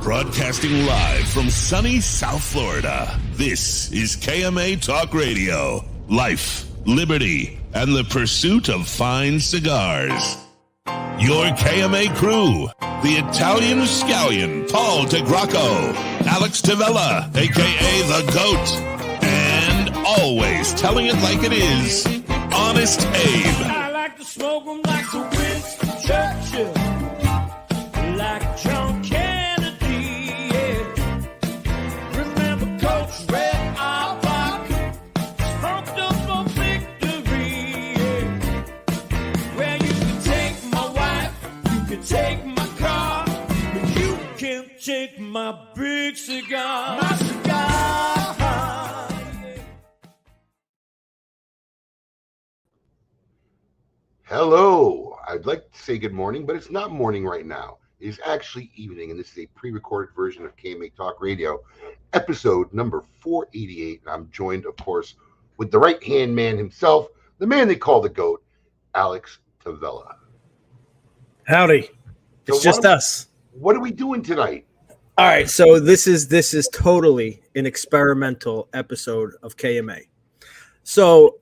Broadcasting live from sunny South Florida, this is KMA Talk Radio. Life, liberty, and the pursuit of fine cigars. Your KMA crew, the Italian Scallion, Paul DeGracco, Alex Tavella, a.k.a. The GOAT, and always telling it like it is, Honest Abe. I like to smoke them like the Winston Churchill, like John Kennedy, yeah. Remember Coach Red Auerbach, smoked up for victory, yeah. Well, you can take my wife, you can take my car, but you can't take my big cigar. My cigar. Hello. I'd like to say good morning, but it's not morning right now. It is actually evening, and this is a pre-recorded version of KMA Talk Radio, episode number 488. And I'm joined, of course, with the right-hand man himself, the man they call the GOAT, Alex Tavella. Howdy. It's just us. What are we doing tonight? All right, so this is totally an experimental episode of KMA. So,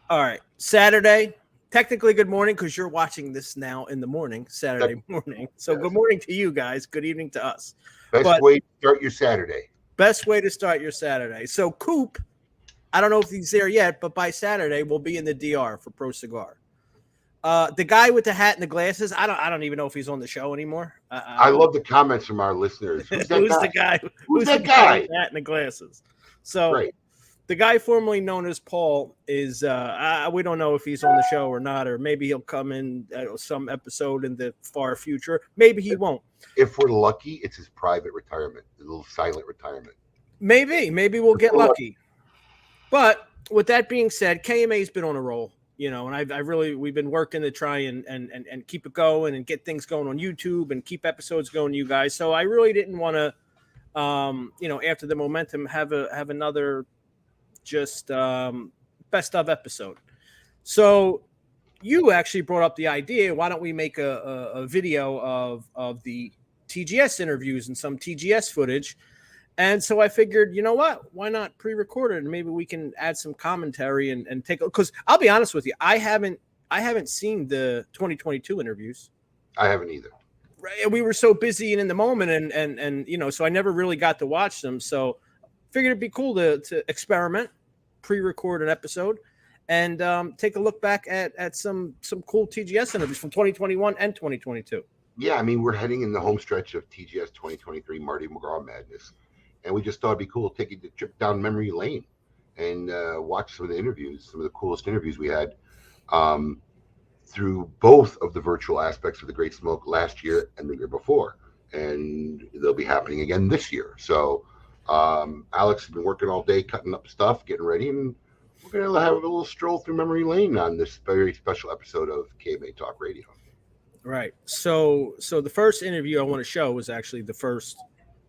all right, Saturday. Technically, good morning because you're watching this now in the morning, Saturday morning. So good morning to you guys. Good evening to us. Best way to start your Saturday. Best way to start your Saturday. So Coop, I don't know if he's there yet, but by Saturday we'll be in the DR for Pro Cigar. The guy with the hat and the glasses, I don't even know if he's on the show anymore. I love the comments from our listeners. Who's the guy? Who's that guy? With the hat and the glasses. So. Great. The guy formerly known as Paul is, we don't know if he's on the show or not, or maybe he'll come in some episode in the far future. Maybe he won't. If we're lucky, it's his private retirement, a little silent retirement. Maybe we'll get lucky. But with that being said, KMA's been on a roll, and we've been working to try and keep it going and get things going on YouTube and keep episodes going, you guys. So I really didn't want to, after the momentum, have another just best of episode. So you actually brought up the idea, why don't we make a video of the TGS interviews and some TGS footage? And so I figured, you know what, why not pre-record it, and maybe we can add some commentary and take, because I'll be honest with you, I haven't seen the 2022 interviews. I haven't either. Right, we were so busy and in the moment, and so I never really got to watch them. So figured it'd be cool to experiment, pre-record an episode, and take a look back at some cool TGS interviews from 2021 and 2022. Yeah, I mean, we're heading in the home stretch of TGS 2023 Mardi Gras Madness, and we just thought it'd be cool to take a trip down memory lane and watch some of the interviews, some of the coolest interviews we had through both of the virtual aspects of the Great Smoke last year and the year before, and they'll be happening again this year. So Alex has been working all day, cutting up stuff, getting ready, and we're going to have a little stroll through memory lane on this very special episode of KMA Talk Radio. Right. So the first interview I want to show was actually the first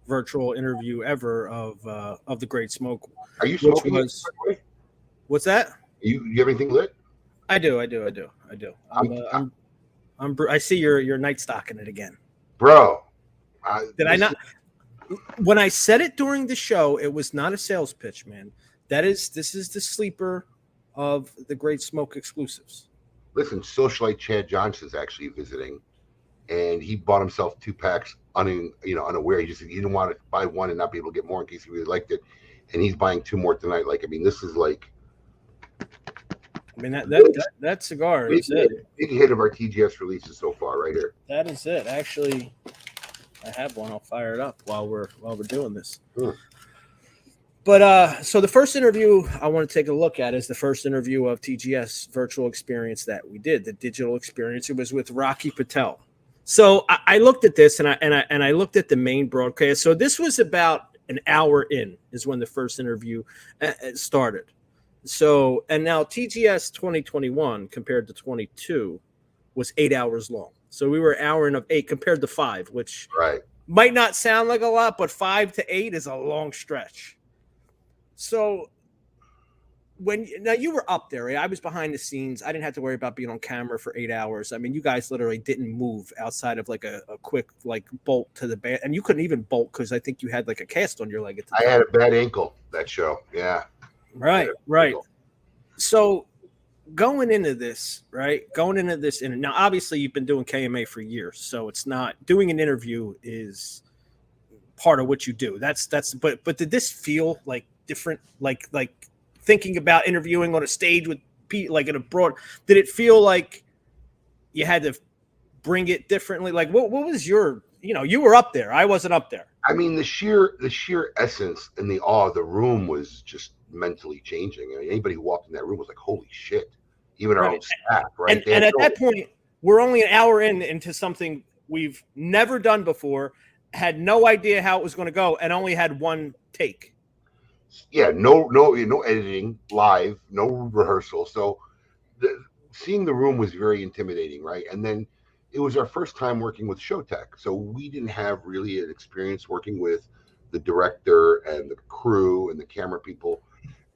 virtual interview ever of the Great Smoke. Are you smoking? What's that? You have anything lit? I do. I see your night stocking it again, bro. Did I not? When I said it during the show, it was not a sales pitch, man. This is the sleeper of the Great Smoke exclusives. Listen, Socialite Chad Johnson's actually visiting, and he bought himself 2 packs unaware. He didn't want to buy one and not be able to get more in case he really liked it, and he's buying 2 more tonight. This is like, I mean, that cigar is it. Big hit of our TGS releases so far, right here. That is it. Actually, I have one. I'll fire it up while we're doing this. But so the first interview I want to take a look at is the first interview of TGS virtual experience that we did, the digital experience. It was with Rocky Patel. So I looked at this and I looked at the main broadcast. So this was about an hour in is when the first interview started. So, and now TGS 2021 compared to 22 was 8 hours long. So we were an hour and of 8 compared to 5, which might not sound like a lot, but 5 to 8 is a long stretch. So now you were up there, right? I was behind the scenes. I didn't have to worry about being on camera for 8 hours. I mean, you guys literally didn't move outside of like a quick like bolt to the band, and you couldn't even bolt because I think you had like a cast on your leg at the time. I had a bad ankle that show. Yeah. Right. So going into this, and now obviously you've been doing KMA for years, so it's not doing an interview is part of what you do. But did this feel like different? Like thinking about interviewing on a stage with Pete, like in a broad, did it feel like you had to bring it differently? Like what was your, you were up there. I wasn't up there. I mean, the sheer essence and the awe of the room was just mentally changing. I mean, anybody who walked in that room was like, holy shit, even our own staff, right? And at that point, we're only an hour into something we've never done before, had no idea how it was going to go, and only had one take. Yeah, no editing, live, no rehearsal. So seeing the room was very intimidating, right? And then it was our first time working with Showtech, so we didn't have really an experience working with the director and the crew and the camera people.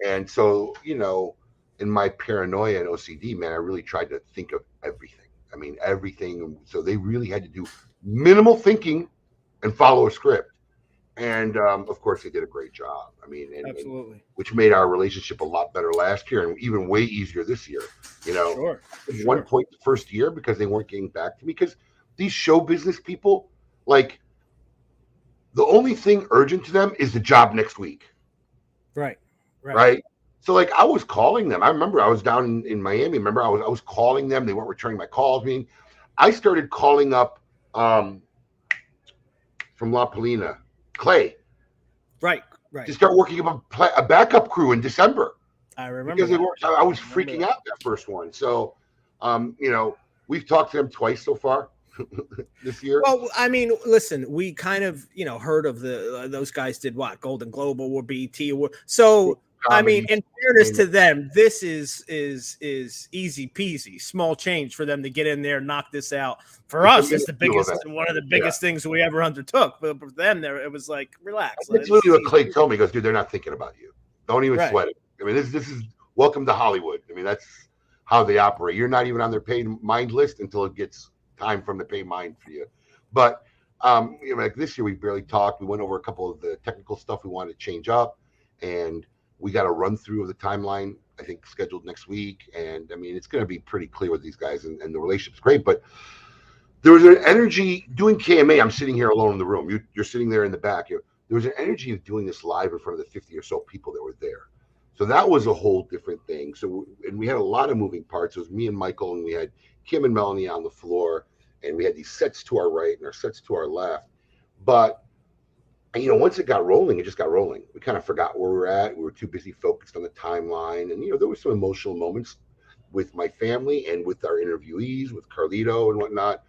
And so, in my paranoia and OCD, man, I really tried to think of everything. I mean, everything. So they really had to do minimal thinking and follow a script. And of course, they did a great job. I mean, absolutely, which made our relationship a lot better last year and even way easier this year. Sure. At one point, the first year, because they weren't getting back to me, because these show business people, like, the only thing urgent to them is the job next week. Right. So, like, I was calling them. I remember I was down in Miami. Remember, I was calling them. They weren't returning my calls. I mean, I started calling up from La Polina, Clay. Right. To start working up a backup crew in December. I remember. Because I was freaking out that first one. So, we've talked to them twice so far this year. Well, I mean, listen, we kind of, heard of those guys did what? Golden Globe Award, BET Award. So, I mean, in fairness to them, this is easy peasy, small change for them to get in there and knock this out. For us, it's one of the biggest things we ever undertook. But for them, it was like, relax. It's literally what Clay told me. He goes, dude, they're not thinking about you. Don't even sweat it. I mean, this is welcome to Hollywood. I mean, that's how they operate. You're not even on their paid mind list until it gets time from the paid mind for you. But like this year, we barely talked. We went over a couple of the technical stuff we wanted to change up, and we got a run through of the timeline, I think, scheduled next week. And I mean, it's going to be pretty clear with these guys, and the relationship's great. But there was an energy doing KMA. I'm sitting here alone in the room. You're sitting there in the back. There was an energy of doing this live in front of the 50 or so people that were there. So that was a whole different thing. So, and we had a lot of moving parts. It was me and Michael, and we had Kim and Melanie on the floor, and we had these sets to our right and our sets to our left. But once it got rolling, it just got rolling. We kind of forgot where we were at. We were too busy focused on the timeline. And, there were some emotional moments with my family and with our interviewees, with Carlito and whatnot.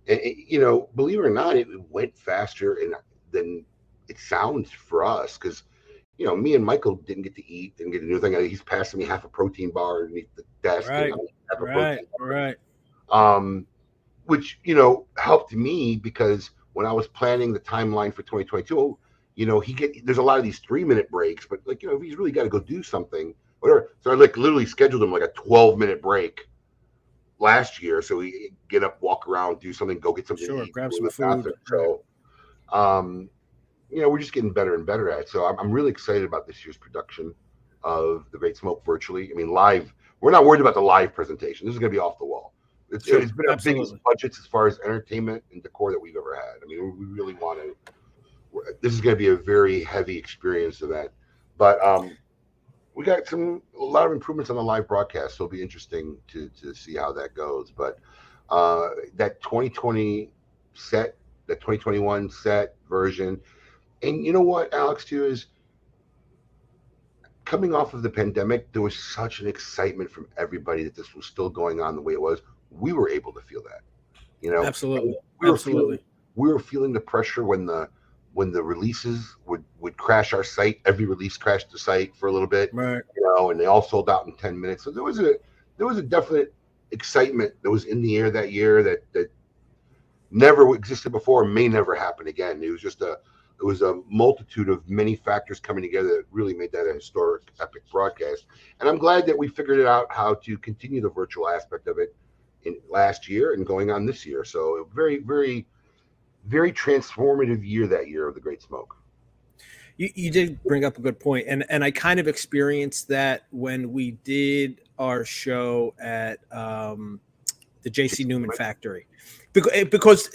Believe it or not, it went faster than it sounds for us. Because, me and Michael didn't get to eat, didn't get to do anything. He's passing me half a protein bar underneath the desk. Right. Which, helped me because when I was planning the timeline for 2022, there's a lot of these 3-minute breaks, but if he's really got to go do something, whatever. So I literally scheduled him like a 12-minute break last year. So we get up, walk around, do something, go get something. Sure, to eat, grab some food. So, we're just getting better and better at it. So I'm really excited about this year's production of The Great Smoke virtually. I mean, live. We're not worried about the live presentation. This is going to be off the wall. It's been our biggest budgets as far as entertainment and decor that we've ever had. I mean, we really want to. This is going to be a very heavy experience event, but we got a lot of improvements on the live broadcast, so it'll be interesting to see how that goes. But that 2020 set, that 2021 set version, and you know what, Alex, too, is coming off of the pandemic, there was such an excitement from everybody that this was still going on the way it was. We were able to feel that, Absolutely. We were feeling the pressure when the releases would crash our site. Every release crashed the site for a little bit, right? And they all sold out in 10 minutes. So there was a definite excitement that was in the air that year that never existed before, may never happen again. It was just a It was a multitude of many factors coming together that really made that a historic, epic broadcast. And I'm glad that we figured it out how to continue the virtual aspect of it in last year and going on this year. So very, very, very transformative year that year of the Great Smoke. You did bring up a good point, and I kind of experienced that when we did our show at the JC Newman factory, because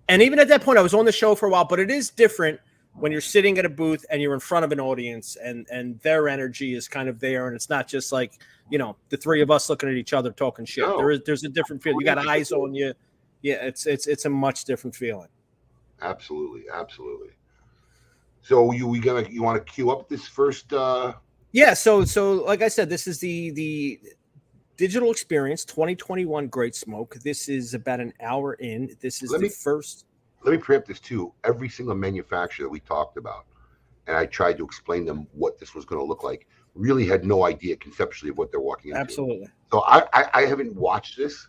and even at that point I was on the show for a while, but it is different when you're sitting at a booth and you're in front of an audience and their energy is kind of there, and it's not just like, you know, the three of us looking at each other talking shit. No. There's a different feel. You got eyes on you. Yeah, it's a much different feeling. Absolutely. So you want to queue up this first? Yeah. So like I said, this is the Digital Experience 2021 Great Smoke. This is about an hour in. This is the first. Let me preempt this too. Every single manufacturer that we talked about, and I tried to explain them what this was going to look like, really had no idea conceptually of what they're walking into. Absolutely. So I haven't watched this,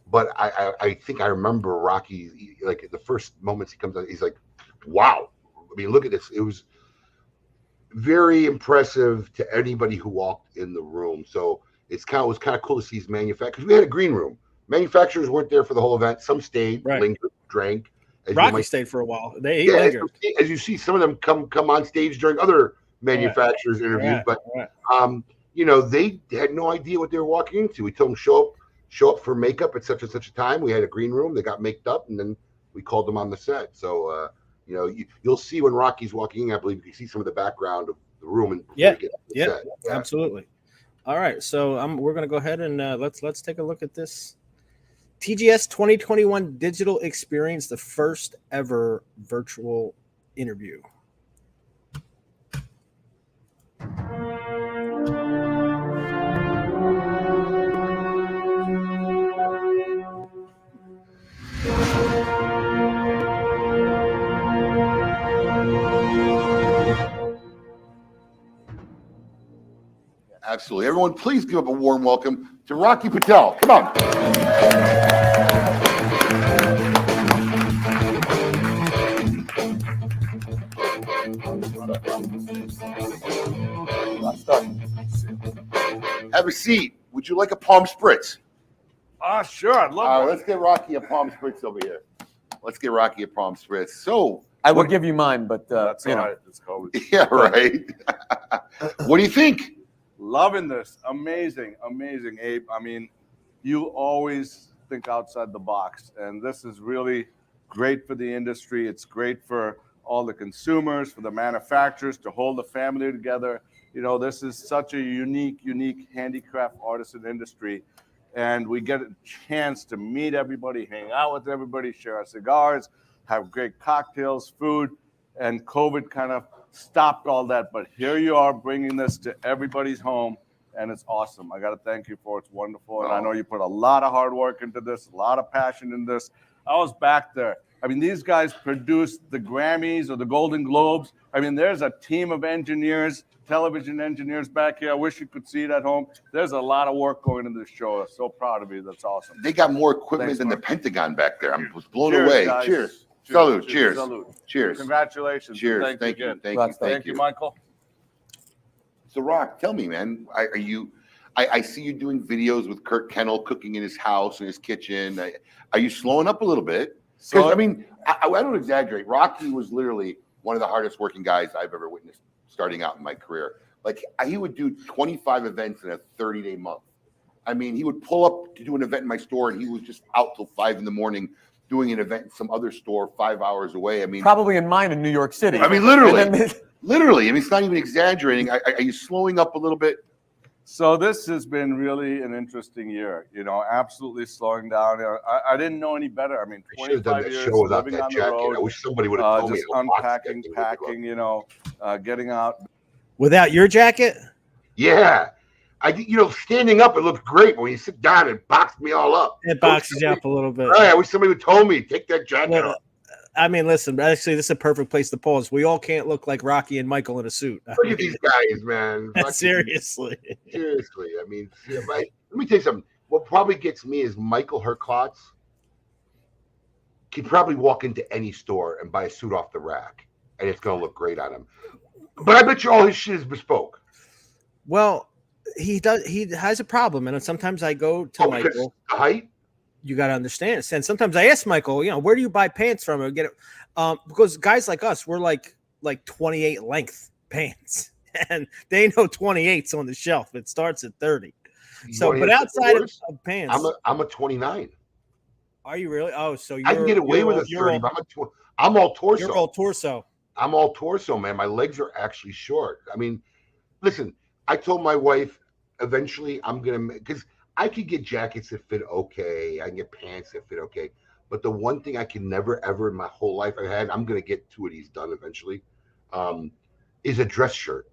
but I think I remember Rocky, like the first moments he comes out, he's like, wow. I mean, look at this. It was very impressive to anybody who walked in the room. So it was kind of cool to see his manufacturers. Because we had a green room. Manufacturers weren't there for the whole event. Some stayed, lingered, drank. Rocky stayed for a while. He lingered. As you see, some of them come on stage during other manufacturers' interviews. But you know, they had no idea what they were walking into. We told them show up for makeup at such and such a time. We had a green room. They got maked up, and then we called them on the set. So you know, you'll see when Rocky's walking in, I believe you can see some of the background of the room. And set. Absolutely. All right, so we're going to go ahead and let's take a look at this TGS 2021 Digital Experience, the first ever virtual interview. Absolutely. Everyone, please give up a warm welcome to Rocky Patel. Come on. Have a seat. Would you like a palm spritz? Sure. I'd love it. Let's get Rocky a palm spritz over here. So I would give you mine, but that's all right. It's COVID. Yeah, right. What do you think? Loving this. Amazing, Abe. I mean, you always think outside the box, and this is really great for the industry. It's great for all the consumers, for the manufacturers to hold the family together. You know, this is such a unique handicraft artisan industry, and we get a chance to meet everybody, hang out with everybody, share our cigars, have great cocktails, food, and COVID kind of stopped all that. But here you are bringing this to everybody's home, and it's awesome. I got to thank you for it. It's wonderful. And I know you put a lot of hard work into this, a lot of passion in this. I was back there. I mean, these guys produced the Grammys or the Golden Globes. I mean, there's a team of engineers, television engineers back here. I wish you could see it at home. There's a lot of work going into this show. I'm so proud of you. That's awesome. They got more equipment than the Pentagon back there. I was blown Cheers, away. Guys. Cheers. Salute. Cheers. Salute. Cheers. Congratulations. Cheers. Thank you again. Thank you, Michael. So, Rock, tell me, man, I see you doing videos with Kurt Kennel cooking in his house, in his kitchen. Are you slowing up a little bit? Because, I mean, I don't exaggerate. Rocky was literally one of the hardest working guys I've ever witnessed starting out in my career. Like, he would do 25 events in a 30-day month. I mean, he would pull up to do an event in my store, and he was just out till 5 in.the.morning doing an event in some other store 5 hours away. I mean, probably in mine in New York City. I mean, literally. I mean, it's not even exaggerating. Are you slowing up a little bit? So this has been really an interesting year, you know, absolutely slowing down. I didn't know any better. I mean, 25 years living on the road. I wish somebody would have told me. Just unpacking, packing, you know, getting out. Without your jacket? Yeah. Standing up, it looked great. But when you sit down, it boxed me all up. It boxes you up a little bit. Right. I wish somebody would have told me, take that jacket off. I mean, listen, actually, this is a perfect place to pause. We all can't look like Rocky and Michael in a suit. Look at these guys, man. Seriously. I mean, let me tell you something. What probably gets me is Michael Herklotz can probably walk into any store and buy a suit off the rack, and it's going to look great on him. But I bet you all his shit is bespoke. Well, he does. He has a problem, and sometimes I go to Michael. The height. You got to understand. And sometimes I ask Michael, where do you buy pants from? Or get it, because guys like us, we're like 28 length pants, and they know 28's on the shelf. It starts at 30. So, but outside of pants, I'm a 29. Are you really? Oh, so I can get away with a 30. I'm all torso. You're all torso. I'm all torso, man. My legs are actually short. I mean, listen. I told my wife eventually I'm gonna, because I could get jackets that fit okay. I can get pants that fit okay. But the one thing I can never, ever in my whole life I've had, I'm going to get 2 of these done eventually, is a dress shirt.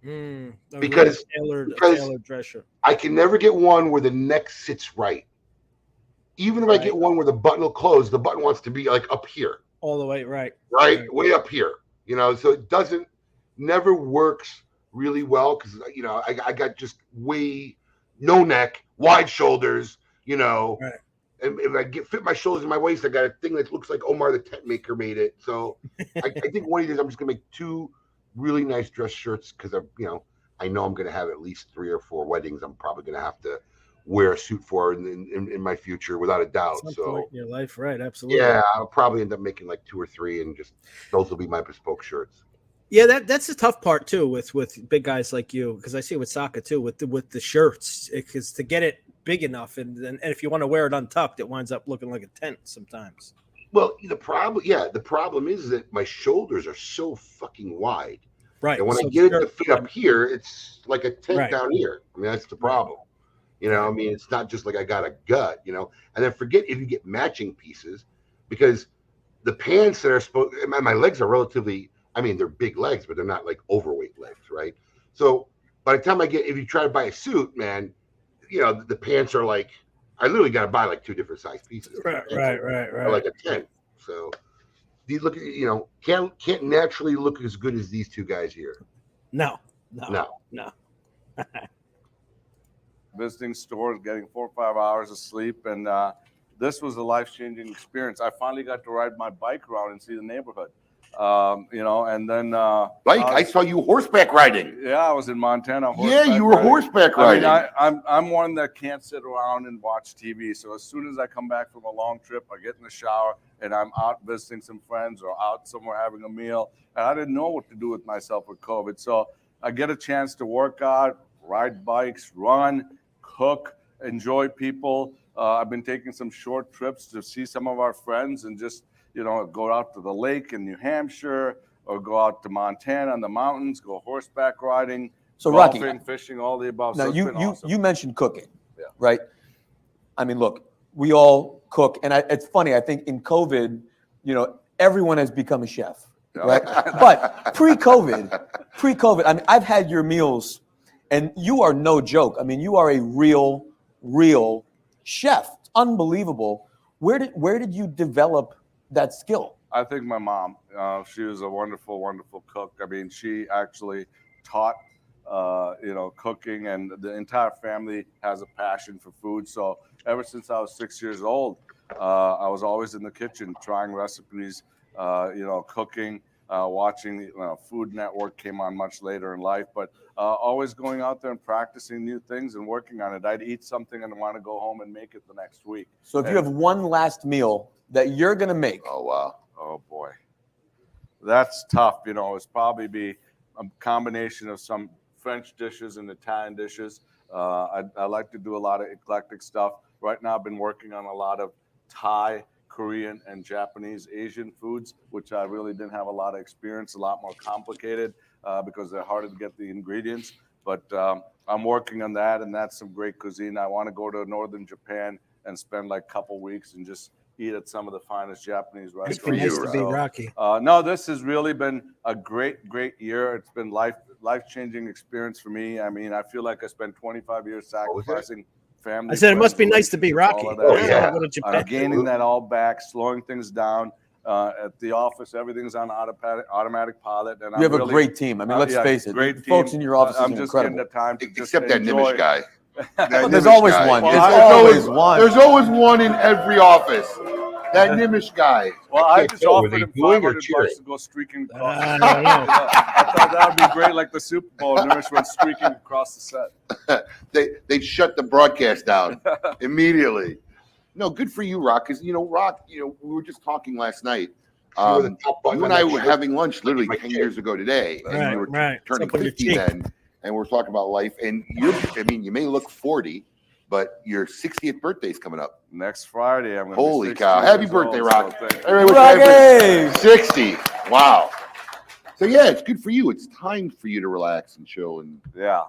Because tailored dress shirt. I can never get one where the neck sits right. Even if I get one where the button will close, the button wants to be like up here. All the way, right. Way up here. So it never works really well because, I got just no neck, wide shoulders, Right. And if I fit my shoulders in my waist, I got a thing that looks like Omar the tent maker made it. So I think one of these, I'm just gonna make 2 really nice dress shirts because I know I'm gonna have at least 3 or 4 weddings. I'm probably gonna have to wear a suit for in my future without a doubt. So in your life, right? Absolutely. Yeah, I'll probably end up making like 2 or 3, and just those will be my bespoke shirts. Yeah, that's the tough part too with big guys like you, because I see it with Saka too with the shirts, because to get it big enough, and if you want to wear it untucked, it winds up looking like a tent sometimes. Well, the problem is that my shoulders are so fucking wide. Right. And when I get it to fit up here, it's like a tent down here. I mean, that's the problem. I mean, it's not just like I got a gut, and then forget if you get matching pieces, because the pants that are supposed, my legs are relatively, I mean, they're big legs, but they're not like overweight legs, right? So by the time if you try to buy a suit, man, the pants are like, I literally got to buy like 2 different size pieces. Right. Like a tent. So these look, can't naturally look as good as these 2 guys here. No. Visiting stores, getting 4 or 5 hours of sleep, and this was a life-changing experience. I finally got to ride my bike around and see the neighborhood. And then I saw you horseback riding. Yeah, I was in Montana. You were horseback riding. I mean, I'm one that can't sit around and watch TV. So as soon as I come back from a long trip, I get in the shower and I'm out visiting some friends or out somewhere having a meal. And I didn't know what to do with myself with COVID. So I get a chance to work out, ride bikes, run, cook, enjoy people. I've been taking some short trips to see some of our friends and just go out to the lake in New Hampshire or go out to Montana in the mountains, go horseback riding, golfing, Rocky, fishing, all the above. Now, so you mentioned cooking, right? I mean, look, we all cook. And it's funny, I think in COVID, everyone has become a chef, right? But pre-COVID, I mean, I've had your meals and you are no joke. I mean, you are a real chef. It's unbelievable. Where did you develop that skill? I think my mom, she was a wonderful, wonderful cook. I mean, she actually taught, cooking, and the entire family has a passion for food. So ever since I was 6 years old, I was always in the kitchen trying recipes, cooking, watching, Food Network came on much later in life, but always going out there and practicing new things and working on it. I'd eat something and want to go home and make it the next week. So if you have one last meal that you're going to make. Oh, wow. Oh, boy. That's tough. It's probably be a combination of some French dishes and Italian dishes. I like to do a lot of eclectic stuff. Right now, I've been working on a lot of Thai, Korean, and Japanese, Asian foods, which I really didn't have a lot of experience, a lot more complicated because they're harder to get the ingredients. But I'm working on that, and that's some great cuisine. I want to go to northern Japan and spend like a couple weeks and just eat at some of the finest Japanese restaurants. It's nice to be Rocky. No, this has really been a great year. It's been life-changing experience for me. I mean, I feel like I spent 25 years sacrificing family. I said it must be nice to be Rocky. I'm gaining that all back, slowing things down. At the office, everything's on automatic pilot. And you have a great team. I mean, let's face it. Great folks in your office are incredible. I'm just getting the time to except that Nimish guy. There's always one. There's always one in every office. That Nimish guy. Well, I can't just tell, were offered they him booing or $500 cheering? to go streaking across. I don't know. I thought that would be great, like the Super Bowl. Nimish went streaking across the set. They'd shut the broadcast down immediately. No, good for you, Rock. Because Rock. We were just talking last night. You and I were having lunch literally 10 years ago today, and you were turning 50 then, and we're talking about life. And you may look 40, but your 60th birthday's coming up Next Friday. I'm going to Holy cow! Happy birthday, Rock! Rocky! 60. Wow. So yeah, it's good for you. It's time for you to relax and chill. And yeah,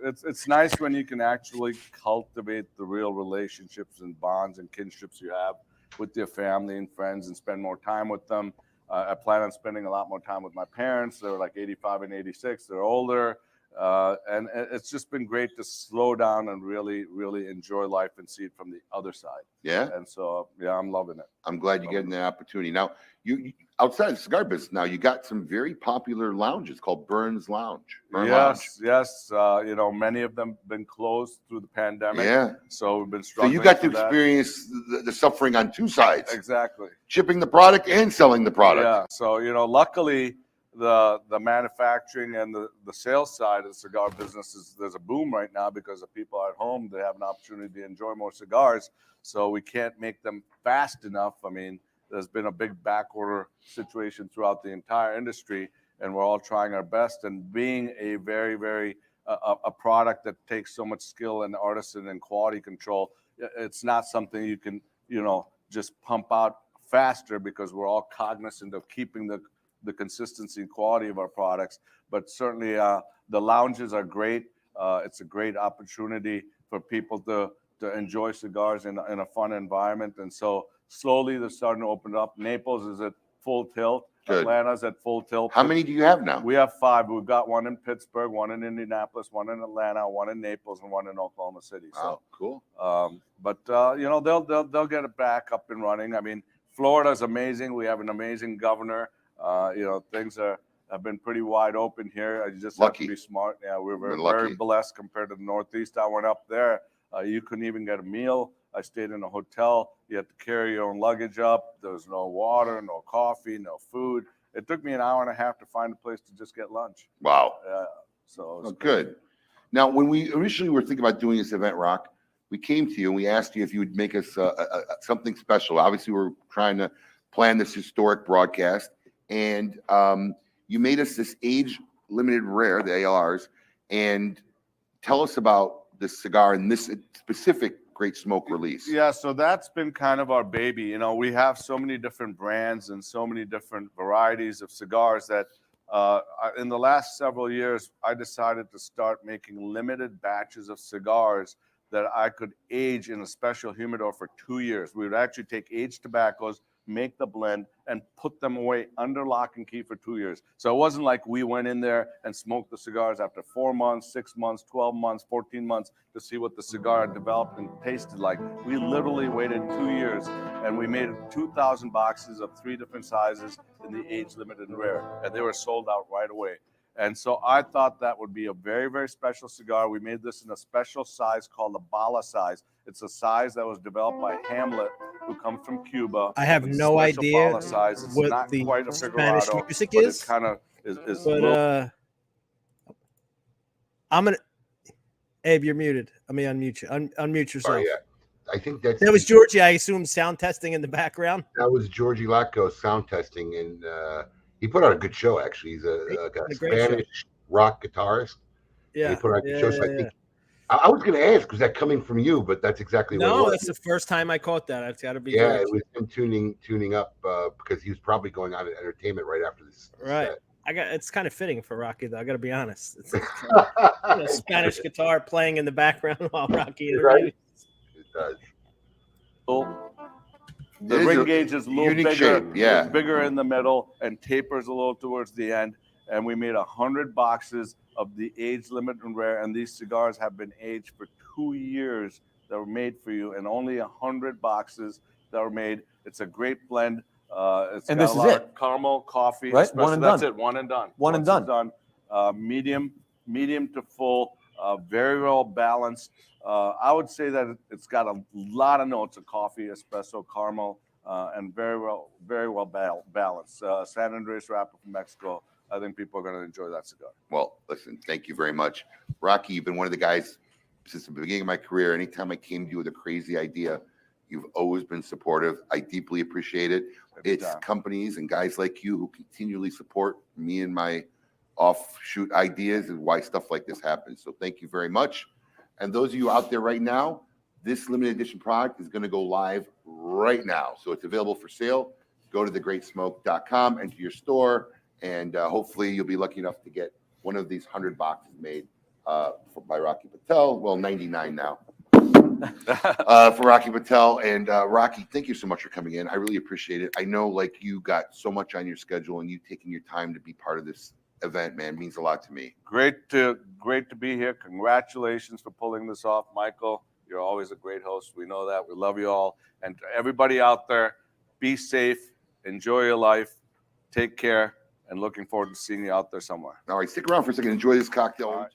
it's nice when you can actually cultivate the real relationships and bonds and kinships you have with your family and friends and spend more time with them. I plan on spending a lot more time with my parents. They're like 85 and 86. They're older. And it's just been great to slow down and really, really enjoy life and see it from the other side. yeah, And so, yeah, I'm loving it. I'm glad you're getting that opportunity. Now, you outside of the cigar business, now you got some very popular lounges called Burns Lounge. Yes. Many of them been closed through the pandemic. Yeah. So we've been So struggling. you got to through that. experience the suffering on two sides. Exactly. Shipping the product and selling the product. Yeah. So, luckily the manufacturing and the sales side of the cigar business there's a boom right now because the people are at home. They have an opportunity to enjoy more cigars. So we can't make them fast enough. I mean, there's been a big backorder situation throughout the entire industry, and we're all trying our best. And being a very, very a product that takes so much skill and artisan and quality control, it's not something you can, just pump out faster because we're all cognizant of keeping the consistency and quality of our products. But certainly the lounges are great. It's a great opportunity for people to enjoy cigars in a fun environment. And so slowly they're starting to open up. Naples is at full tilt. Good. Atlanta's at full tilt. How many do you have now? We have 5. We've got one in Pittsburgh, one in Indianapolis, one in Atlanta, one in Naples, and one in Oklahoma City. Wow, cool. They'll get it back up and running. I mean, Florida's amazing. We have an amazing governor. Things have been pretty wide open here. You just have to be smart. Yeah, we're very blessed compared to the Northeast. I went up there. You couldn't even get a meal. I stayed in a hotel. You had to carry your own luggage up. There was no water, no coffee, no food. It took me an hour and a half to find a place to just get lunch. Wow. So good. Now, when we initially were thinking about doing this event, Rock, we came to you and we asked you if you would make us something special. Obviously, we're trying to plan this historic broadcast, and you made us this age-limited rare, the ALRs, and tell us about this cigar and this specific Great Smoke release. Yeah, so that's been kind of our baby. We have so many different brands and so many different varieties of cigars that in the last several years, I decided to start making limited batches of cigars that I could age in a special humidor for 2 years. We would actually take aged tobaccos, make the blend, and put them away under lock and key for 2 years. So it wasn't like we went in there and smoked the cigars after 4 months, 6 months, 12 months, 14 months to see what the cigar had developed and tasted like. We literally waited 2 years, and we made 2,000 boxes of 3 different sizes in the age limited and rare, and they were sold out right away. And so I thought that would be a very, very special cigar. We made this in a special size called the Bala size. It's a size that was developed by Hamlet, who comes from Cuba. I have no idea what the Spanish music is. It kind of is. But I'm gonna. Abe, you're muted. Let me unmute you. Unmute yourself. Sorry, yeah. I think that was Georgie. I assume sound testing in the background. That was Georgie Latko sound testing, and he put on a good show. Actually, he's a Spanish rock guitarist. Yeah, he put on a good show. So I think I was going to ask, was that coming from you? But that's exactly what it was. No, that's the first time I caught that. It's got to be. Yeah, it was him tuning up because he was probably going on an entertainment right after this. Right. Set. It's kind of fitting for Rocky, though. I got to be honest. It's a Spanish guitar playing in the background while Rocky interviews. It does. The ring gauge is a little bigger, shape, bigger in the middle, and tapers a little towards the end. And we made 100 boxes of the age limit and rare, and these cigars have been aged for 2 years. That were made for you, and only 100 boxes that were made. It's a great blend. It's and got this a lot is of caramel, coffee, right? espresso. One and That's done. it. One and done. One and done. Medium to full. Very well balanced. I would say that it's got a lot of notes of coffee, espresso, caramel, and very well balanced. San Andres wrapper from Mexico. I think people are going to enjoy that cigar. Well, listen, thank you very much. Rocky, you've been one of the guys since the beginning of my career. Anytime I came to you with a crazy idea, you've always been supportive. I deeply appreciate it. It's companies and guys like you who continually support me and my offshoot ideas and why stuff like this happens. So thank you very much. And those of you out there right now, this limited edition product is going to go live right now. So it's available for sale. Go to thegreatsmoke.com, enter your store, and hopefully you'll be lucky enough to get one of these 100 boxes made by Rocky Patel. Well, 99 now for Rocky Patel. And Rocky, thank you so much for coming in. I really appreciate it. I know, like, you got so much on your schedule, and you taking your time to be part of this event, man, means a lot to me. Great to be here. Congratulations for pulling this off, Michael. You're always a great host. We know that. We love you all. And to everybody out there, be safe, enjoy your life, take care, and looking forward to seeing you out there somewhere. All right, stick around for a second. Enjoy this cocktail. All right.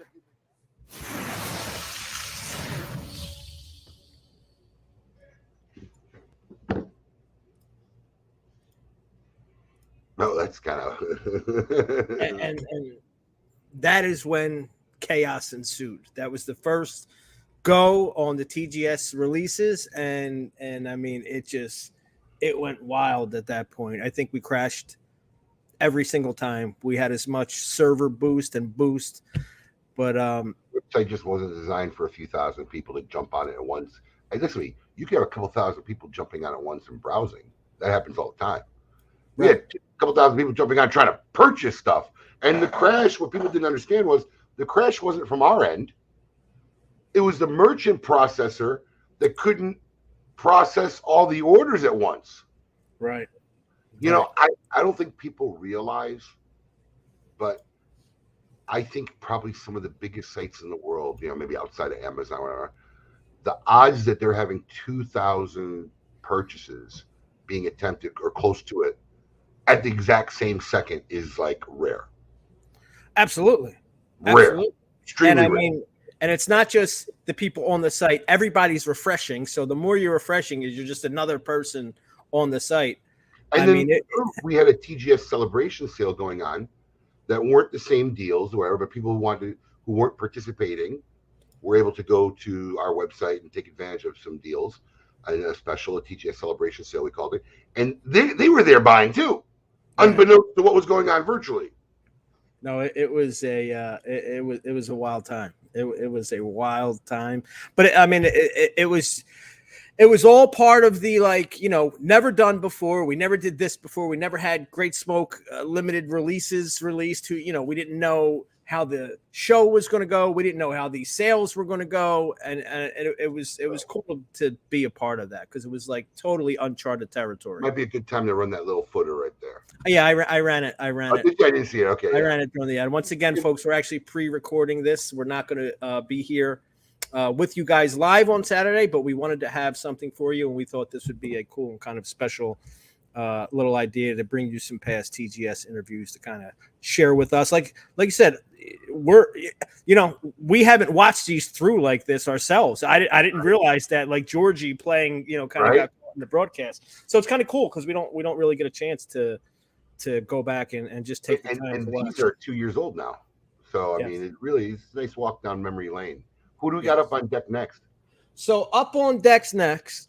No, that's kind of and that is when chaos ensued. That was the first go on the TGS releases, and I mean, it went wild at that point. I think we crashed every single time. We had as much server boost, but website just wasn't designed for a few thousand people to jump on it at once. Hey, listen, you can have a couple thousand people jumping on it once and browsing. That happens all the time. We had a couple thousand people jumping on trying to purchase stuff. And the crash, what people didn't understand was the crash wasn't from our end. It was the merchant processor that couldn't process all the orders at once. right. You know, I don't think people realize, but I think probably some of the biggest sites in the world, you know, maybe outside of Amazon or whatever, the odds that they're having 2,000 purchases being attempted or close to it at the exact same second is like rare. Absolutely. Rare. Extremely And I rare. mean, and it's not just the people on the site. Everybody's refreshing. So the more you're refreshing, you're just another person on the site. And I then mean, we had a TGS celebration sale going on that weren't the same deals or whatever, but people who weren't participating were able to go to our website and take advantage of some deals. And a TGS celebration sale, we called it. And they were there buying too, unbeknownst to what was going on virtually. No, it was a wild time. It was a wild time, but I mean, it was all part of the, like, you know, never done before. We never did this before. We never had Great Smoke limited releases released. You know, we didn't know how the show was going to go. We didn't know how these sales were going to go, and it was cool to be a part of that because it was like totally uncharted territory. Might be a good time to run that little footer right there. Yeah, I ran it. I didn't see it. Okay, I ran it during the ad. Once again, folks, we're actually pre-recording this. We're not going to be here with you guys live on Saturday, but we wanted to have something for you, and we thought this would be a cool and kind of special little idea to bring you some past TGS interviews to kind of share with us. Like you said, we haven't watched these through like this ourselves. I didn't realize that, like, Georgie playing, you know, kind of got caught in the broadcast. So it's kind of cool because we don't really get a chance to go back and just take the time. And these are 2 years old now. So I mean, it really is a nice walk down memory lane. Who do we got up on deck next? So up on deck next,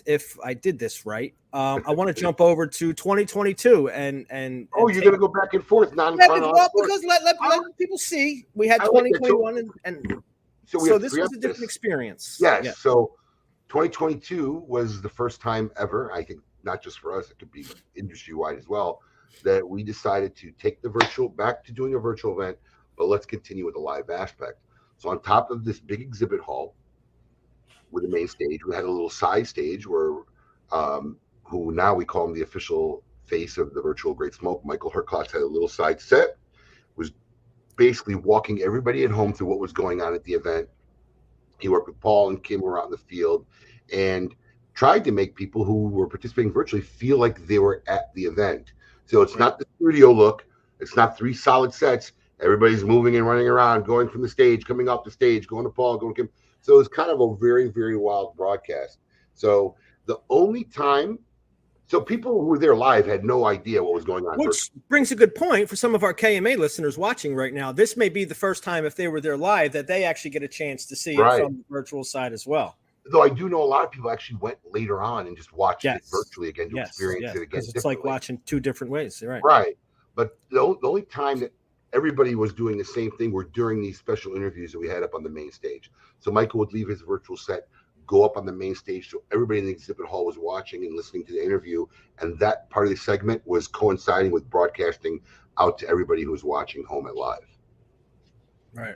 if I did this right, I want to jump over to 2022 and you're gonna go back and forth, because let people see we had 2021 and so this was a different experience. Yes. So 2022 was the first time ever, I think, not just for us, it could be industry wide as well, that we decided to take the virtual back to doing a virtual event, but let's continue with the live aspect. So on top of this big exhibit hall with the main stage, we had a little side stage where, who now we call him the official face of the virtual Great Smoke, Michael Herklotz, had a little side set, was basically walking everybody at home through what was going on at the event. He worked with Paul and Kim around the field and tried to make people who were participating virtually feel like they were at the event. So it's not the studio look. It's not 3 solid sets. Everybody's moving and running around, going from the stage, coming off the stage, going to Paul, going to Kim. So it's kind of a very, very wild broadcast. So The only time, so people who were there live had no idea what was going on. Which brings a good point for some of our KMA listeners watching right now. This may be the first time, if they were there live, that they actually get a chance to see it from the virtual side as well. Though I do know a lot of people actually went later on and just watched it virtually again to experience it again. Because it's like watching two different ways, right? Right. But the only time that everybody was doing the same thing were during these special interviews that we had up on the main stage. So Michael would leave his virtual set, go up on the main stage, so everybody in the exhibit hall was watching and listening to the interview, and that part of the segment was coinciding with broadcasting out to everybody who was watching home at live. Right.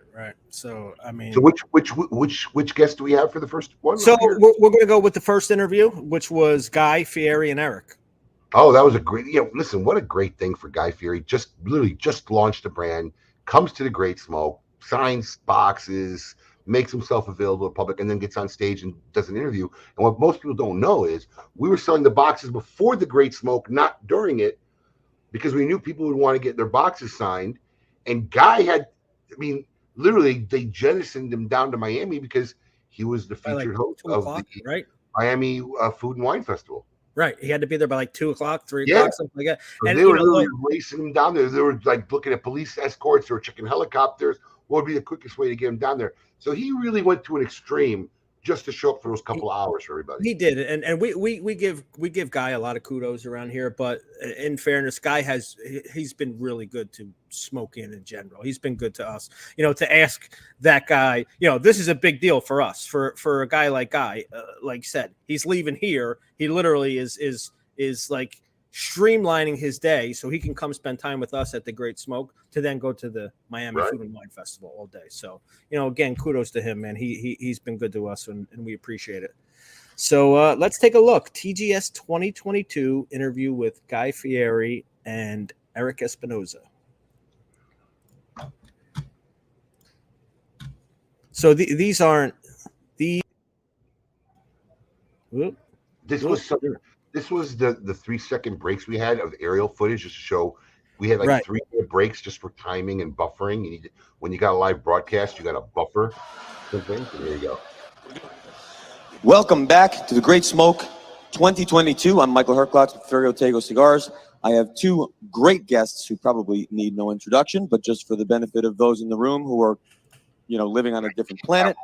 So I mean, so which guest do we have for the first one? So we're going to go with the first interview, which was Guy, Fieri, and Erik. Oh, that was a great. Listen, what a great thing for Guy Fieri. Just launched a brand, comes to the Great Smoke, signs boxes, makes himself available to the public, and then gets on stage and does an interview. And what most people don't know is we were selling the boxes before the Great Smoke, not during it, because we knew people would want to get their boxes signed. And Guy had, literally, they jettisoned him down to Miami because he was the featured host of the Miami Food and Wine Festival. Right. He had to be there by like 2 o'clock, 3 o'clock, something like that. So and they were literally racing him down there. They were like looking at police escorts. They were checking helicopters. What would be the quickest way to get him down there? So he really went to an extreme just to show up for those couple of hours for everybody. He did, and we give Guy a lot of kudos around here. But in fairness, Guy he's been really good to Smoke in general. He's been good to us. To ask that guy, this is a big deal for us. For a guy like Guy, like you said, he's leaving here. He literally is like streamlining his day so he can come spend time with us at the Great Smoke to then go to the Miami Food and Wine Festival all day. So, again, kudos to him, man. He's been good to us, and we appreciate it. So let's take a look. TGS 2022 interview with Guy Fieri and Erik Espinosa. So these aren't the. Whoop. This was the 3-second breaks we had of aerial footage just to show we had 3 breaks just for timing and buffering. When you got a live broadcast, you got to buffer something. So there you go. Welcome back to the Great Smoke 2022. I'm Michael Herklotz with Fieri Otego Cigars. I have 2 great guests who probably need no introduction, but just for the benefit of those in the room who are, living on a different planet.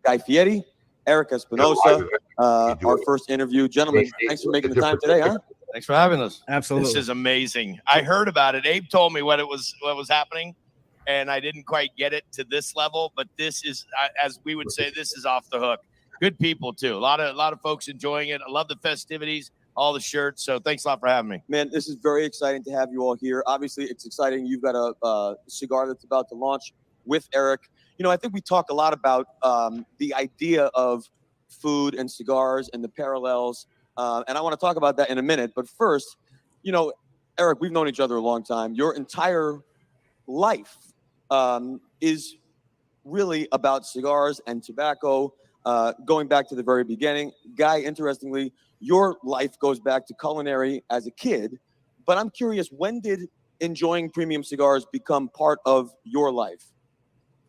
Guy Fieri, Erik Espinosa, our first interview. Gentlemen, thanks for making the time today, huh? Thanks for having us. Absolutely. This is amazing. I heard about it. Abe told me what was happening, and I didn't quite get it to this level, but this is, as we would say, this is off the hook. Good people, too. A lot of folks enjoying it. I love the festivities, all the shirts, so thanks a lot for having me. Man, this is very exciting to have you all here. Obviously, it's exciting. You've got a cigar that's about to launch with Erik. I think we talk a lot about the idea of food and cigars and the parallels, and I want to talk about that in a minute. But first, Erik, we've known each other a long time. Your entire life is really about cigars and tobacco, going back to the very beginning. Guy, interestingly, your life goes back to culinary as a kid, but I'm curious, when did enjoying premium cigars become part of your life?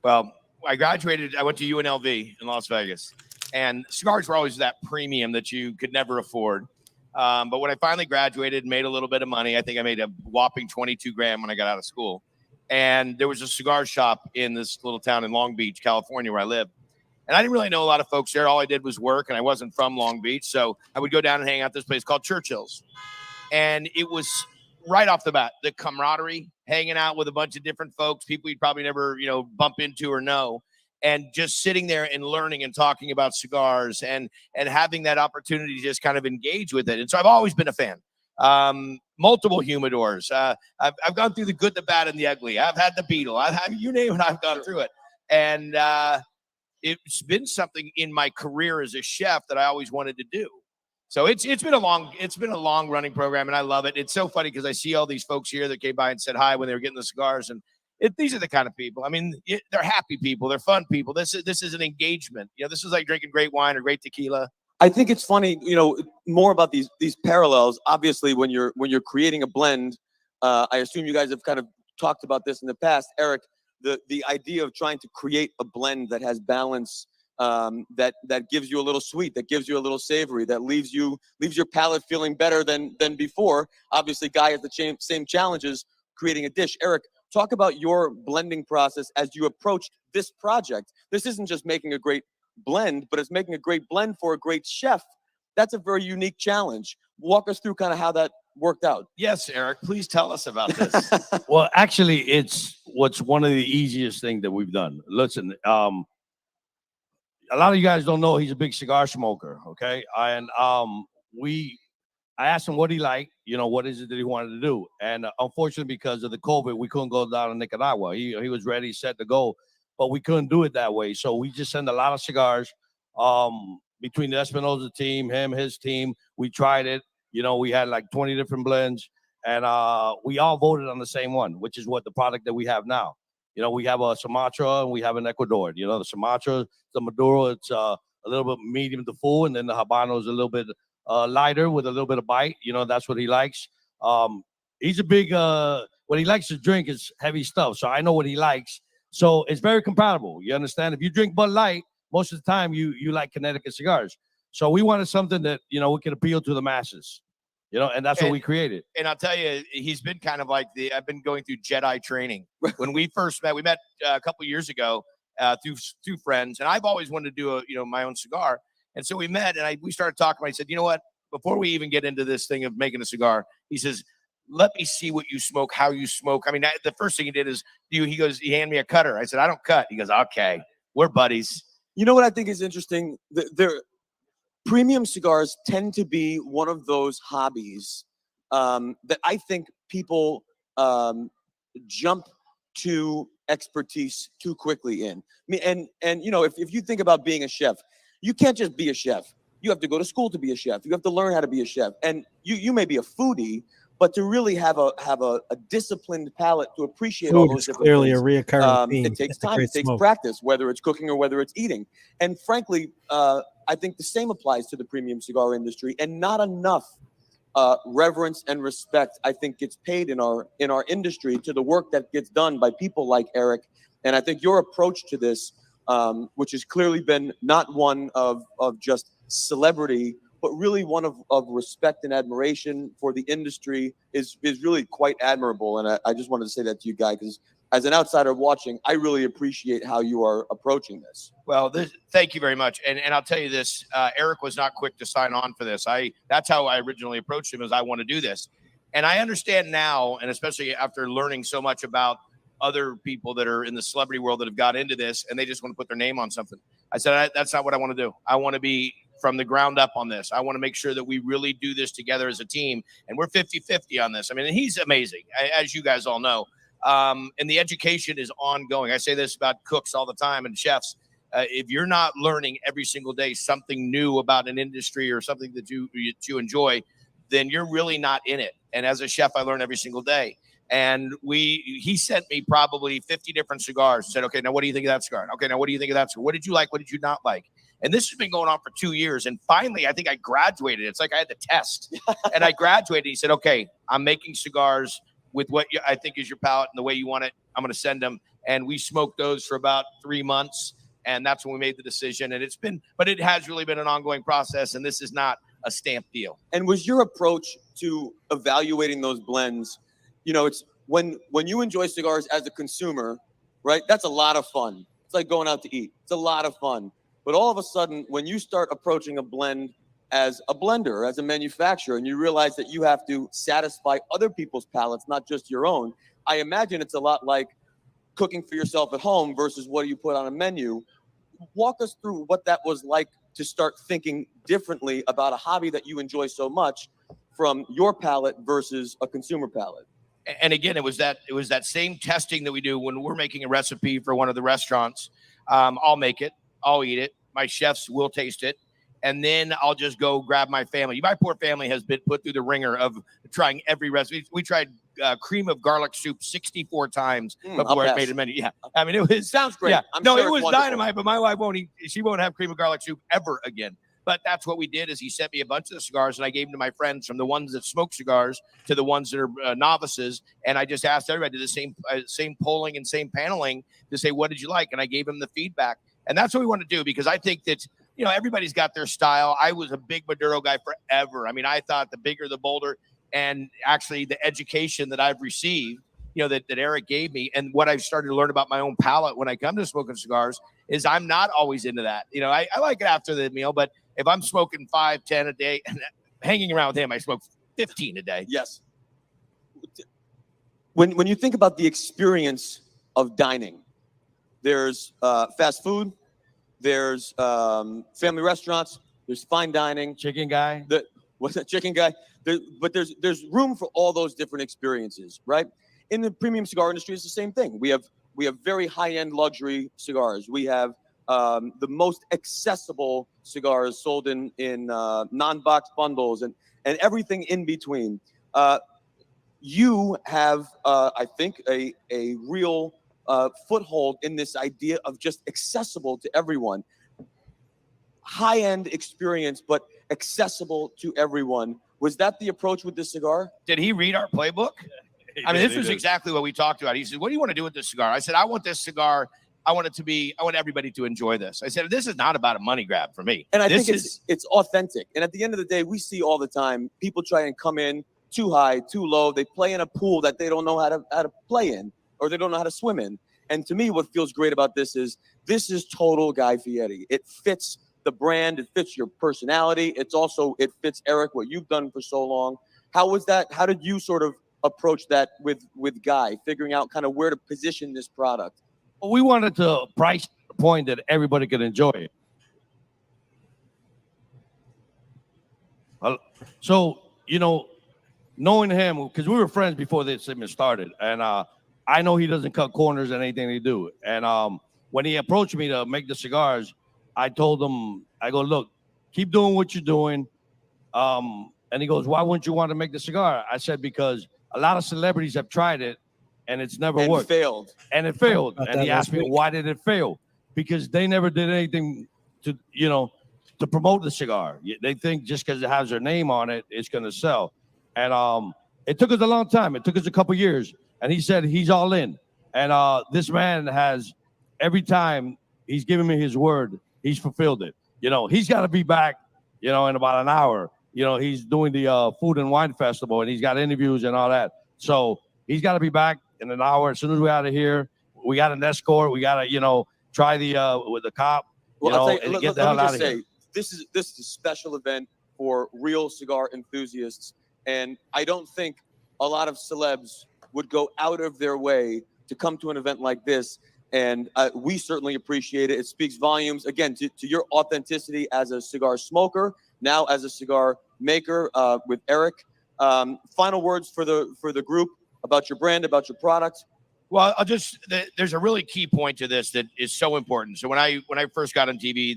Well, I graduated. I went to UNLV in Las Vegas, and cigars were always that premium that you could never afford. But when I finally graduated, made a little bit of money. I think I made a whopping $22,000 when I got out of school. And there was a cigar shop in this little town in Long Beach, California, where I live. And I didn't really know a lot of folks there. All I did was work, and I wasn't from Long Beach. So I would go down and hang out at this place called Churchill's. And it was right off the bat, the camaraderie, hanging out with a bunch of different folks, people you'd probably never, bump into or know, and just sitting there and learning and talking about cigars and having that opportunity to just kind of engage with it. And so I've always been a fan. Multiple humidors. I've gone through the good, the bad, and the ugly. I've had the Beetle. You name it, I've gone through it. And it's been something in my career as a chef that I always wanted to do. So it's been a long running program, and I love it. It's so funny because I see all these folks here that came by and said hi when they were getting the cigars, and these are the kind of people. I mean, they're happy people, they're fun people. This is an engagement. This is like drinking great wine or great tequila. I think it's funny, more about these parallels. Obviously, when you're creating a blend, I assume you guys have kind of talked about this in the past, Erik. The idea of trying to create a blend that has balance that gives you a little sweet, that gives you a little savory, that leaves your palate feeling better than before. Obviously, Guy has the same challenges creating a dish. Erik, talk about your blending process as you approached this project. This isn't just making a great blend, but it's making a great blend for a great chef. That's a very unique challenge. Walk us through kind of how that worked out. Yes, Erik, please tell us about this. Well, actually, it's one of the easiest things that we've done. Listen, a lot of you guys don't know he's a big cigar smoker, okay? And I asked him what he liked, what is it that he wanted to do. And unfortunately, because of the COVID, we couldn't go down to Nicaragua. He was ready, set to go, but we couldn't do it that way. So we just sent a lot of cigars between the Espinosa team, his team. We tried it. We had like 20 different blends, and we all voted on the same one, which is what the product that we have now. We have a Sumatra and we have an Ecuador. The Sumatra, the Maduro, it's a little bit medium to full, and then the Habano is a little bit lighter with a little bit of bite. That's what he likes. He's a big, what he likes to drink is heavy stuff. So I know what he likes. So it's very compatible. You understand? If you drink Bud Light, most of the time you like Connecticut cigars. So we wanted something that, we can appeal to the masses, and that's what we created. And I'll tell you, he's been kind of like I've been going through Jedi training. When we first met, we met a couple years ago through friends. And I've always wanted to do my own cigar. And so we met and we started talking. I said, you know what? Before we even get into this thing of making a cigar, he says, let me see what you smoke, how you smoke. I mean, the first thing he did is he handed me a cutter. I said, I don't cut. He goes, okay, we're buddies. You know what I think is interesting? Premium cigars tend to be one of those hobbies that I think people jump to expertise too quickly in. I mean, and if you think about being a chef, you can't just be a chef. You have to go to school to be a chef. You have to learn how to be a chef. And you may be a foodie, but to really have a disciplined palate to appreciate all those different clearly things, a reoccurring theme. it takes time, it takes practice, whether it's cooking or whether it's eating. And frankly, I think the same applies to the premium cigar industry, and not enough reverence and respect, I think, gets paid in our industry to the work that gets done by people like Erik. And I think your approach to this, which has clearly been not one of just celebrity, but really one of respect and admiration for the industry, is really quite admirable. And I just wanted to say that to you, Guy, because as an outsider watching, I really appreciate how you are approaching this. Well, thank you very much. And I'll tell you this, Erik was not quick to sign on for this. That's how I originally approached him, is I want to do this. And I understand now, and especially after learning so much about other people that are in the celebrity world that have got into this and they just want to put their name on something. I said, that's not what I want to do. I want to be from the ground up on this. I want to make sure that we really do this together as a team. And we're 50-50 on this. I mean, he's amazing, as you guys all know. And the education is ongoing. I say this about cooks all the time and chefs. If you're not learning every single day something new about an industry or something that you enjoy, then you're really not in it. And as a chef, I learn every single day. And he sent me probably 50 different cigars. Said, okay, now what do you think of that cigar? Okay, now what do you think of that cigar? What did you like? What did you not like? And this has been going on for 2 years. And finally, I think I graduated. It's like I had the test. And I graduated. He said, okay, I'm making cigars with what I think is your palate and the way you want it. I'm going to send them. And we smoked those for about 3 months. And that's when we made the decision. And it has really been an ongoing process. And this is not a stamp deal. And was your approach to evaluating those blends, it's when you enjoy cigars as a consumer, right? That's a lot of fun. It's like going out to eat. It's a lot of fun. But all of a sudden, when you start approaching a blend as a blender, as a manufacturer, and you realize that you have to satisfy other people's palates, not just your own, I imagine it's a lot like cooking for yourself at home versus what do you put on a menu. Walk us through what that was like to start thinking differently about a hobby that you enjoy so much from your palate versus a consumer palate. And again, it was that same testing that we do when we're making a recipe for one of the restaurants. I'll make it, I'll eat it. My chefs will taste it. And then I'll just go grab my family. My poor family has been put through the ringer of trying every recipe. We tried cream of garlic soup 64 times before I made a menu. Yeah, I mean, it sounds great. Yeah. It was dynamite, but my wife she won't have cream of garlic soup ever again. But that's what we did is he sent me a bunch of the cigars and I gave them to my friends, from the ones that smoke cigars to the ones that are novices. And I just asked everybody to do the same polling and same paneling to say, what did you like? And I gave them the feedback. And that's what we want to do, because I think that, you know, everybody's got their style. I was a big Maduro guy forever. I mean, I thought the bigger, the bolder, and actually the education that I've received, you know, that Erik gave me, and what I've started to learn about my own palate when I come to smoking cigars is I'm not always into that. You know, I like it after the meal, but if I'm smoking 5, 10 a day, and hanging around with him, I smoke 15 a day. Yes. When you think about the experience of dining, there's fast food, there's family restaurants, there's fine dining, Chicken guy. What's that, chicken guy? But there's room for all those different experiences, right? In the premium cigar industry, it's the same thing. We have very high-end luxury cigars. We have the most accessible cigars sold in non-box bundles and everything in between. You have, I think, a real foothold in this idea of just accessible to everyone. High-end experience, but accessible to everyone. Was that the approach with this cigar? Did he read our playbook? I mean, this was exactly what we talked about. He said, "What do you want to do with this cigar?" I said, "I want this cigar. I want everybody to enjoy this." I said, "This is not about a money grab for me." And I think it's authentic. And at the end of the day, we see all the time people try and come in too high, too low. They play in a pool that they don't know how to play in, or they don't know how to swim in. And to me, what feels great about this is total Guy Fieri. It fits the brand. It fits your personality. It fits Erik, what you've done for so long. How was that? How did you sort of approach that with Guy, figuring out kind of where to position this product? Well, we wanted to price the point that everybody could enjoy it. So, you know, knowing him, because we were friends before this even started, and I know he doesn't cut corners in anything they do. And when he approached me to make the cigars, I told him, I go, "Look, keep doing what you're doing." And he goes, "Why wouldn't you want to make the cigar?" I said, "Because a lot of celebrities have tried it, and it's never worked. And it failed. And he asked me, "Why did it fail?" Because they never did anything to promote the cigar. They think just because it has their name on it, it's going to sell. And it took us a long time. It took us a couple years. And he said he's all in. And this man has, every time he's given me his word, he's fulfilled it. You know, he's got to be back, in about an hour. You know, he's doing the Food and Wine Festival, and he's got interviews and all that. So he's got to be back in an hour. As soon as we're out of here, we got an escort. We got to, try with the cop, and get the hell out of here. This is a special event for real cigar enthusiasts. And I don't think a lot of celebs would go out of their way to come to an event like this. And we certainly appreciate it. It speaks volumes, again, to your authenticity as a cigar smoker, now as a cigar maker with Erik. Final words for the group about your brand, about your product. Well, there's a really key point to this that is so important. So when I first got on TV,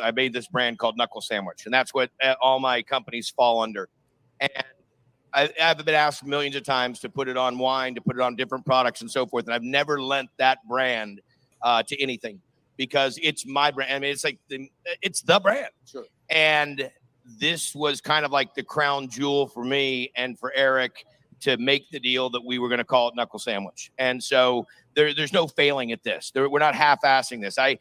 I made this brand called Knuckle Sandwich, and that's what all my companies fall under. And I've been asked millions of times to put it on wine, to put it on different products and so forth. And I've never lent that brand to anything because it's my brand. I mean, it's like it's the brand. Sure. And this was kind of like the crown jewel for me and for Erik to make the deal that we were going to call it Knuckle Sandwich. And so there's no failing at this. We're not half-assing this. I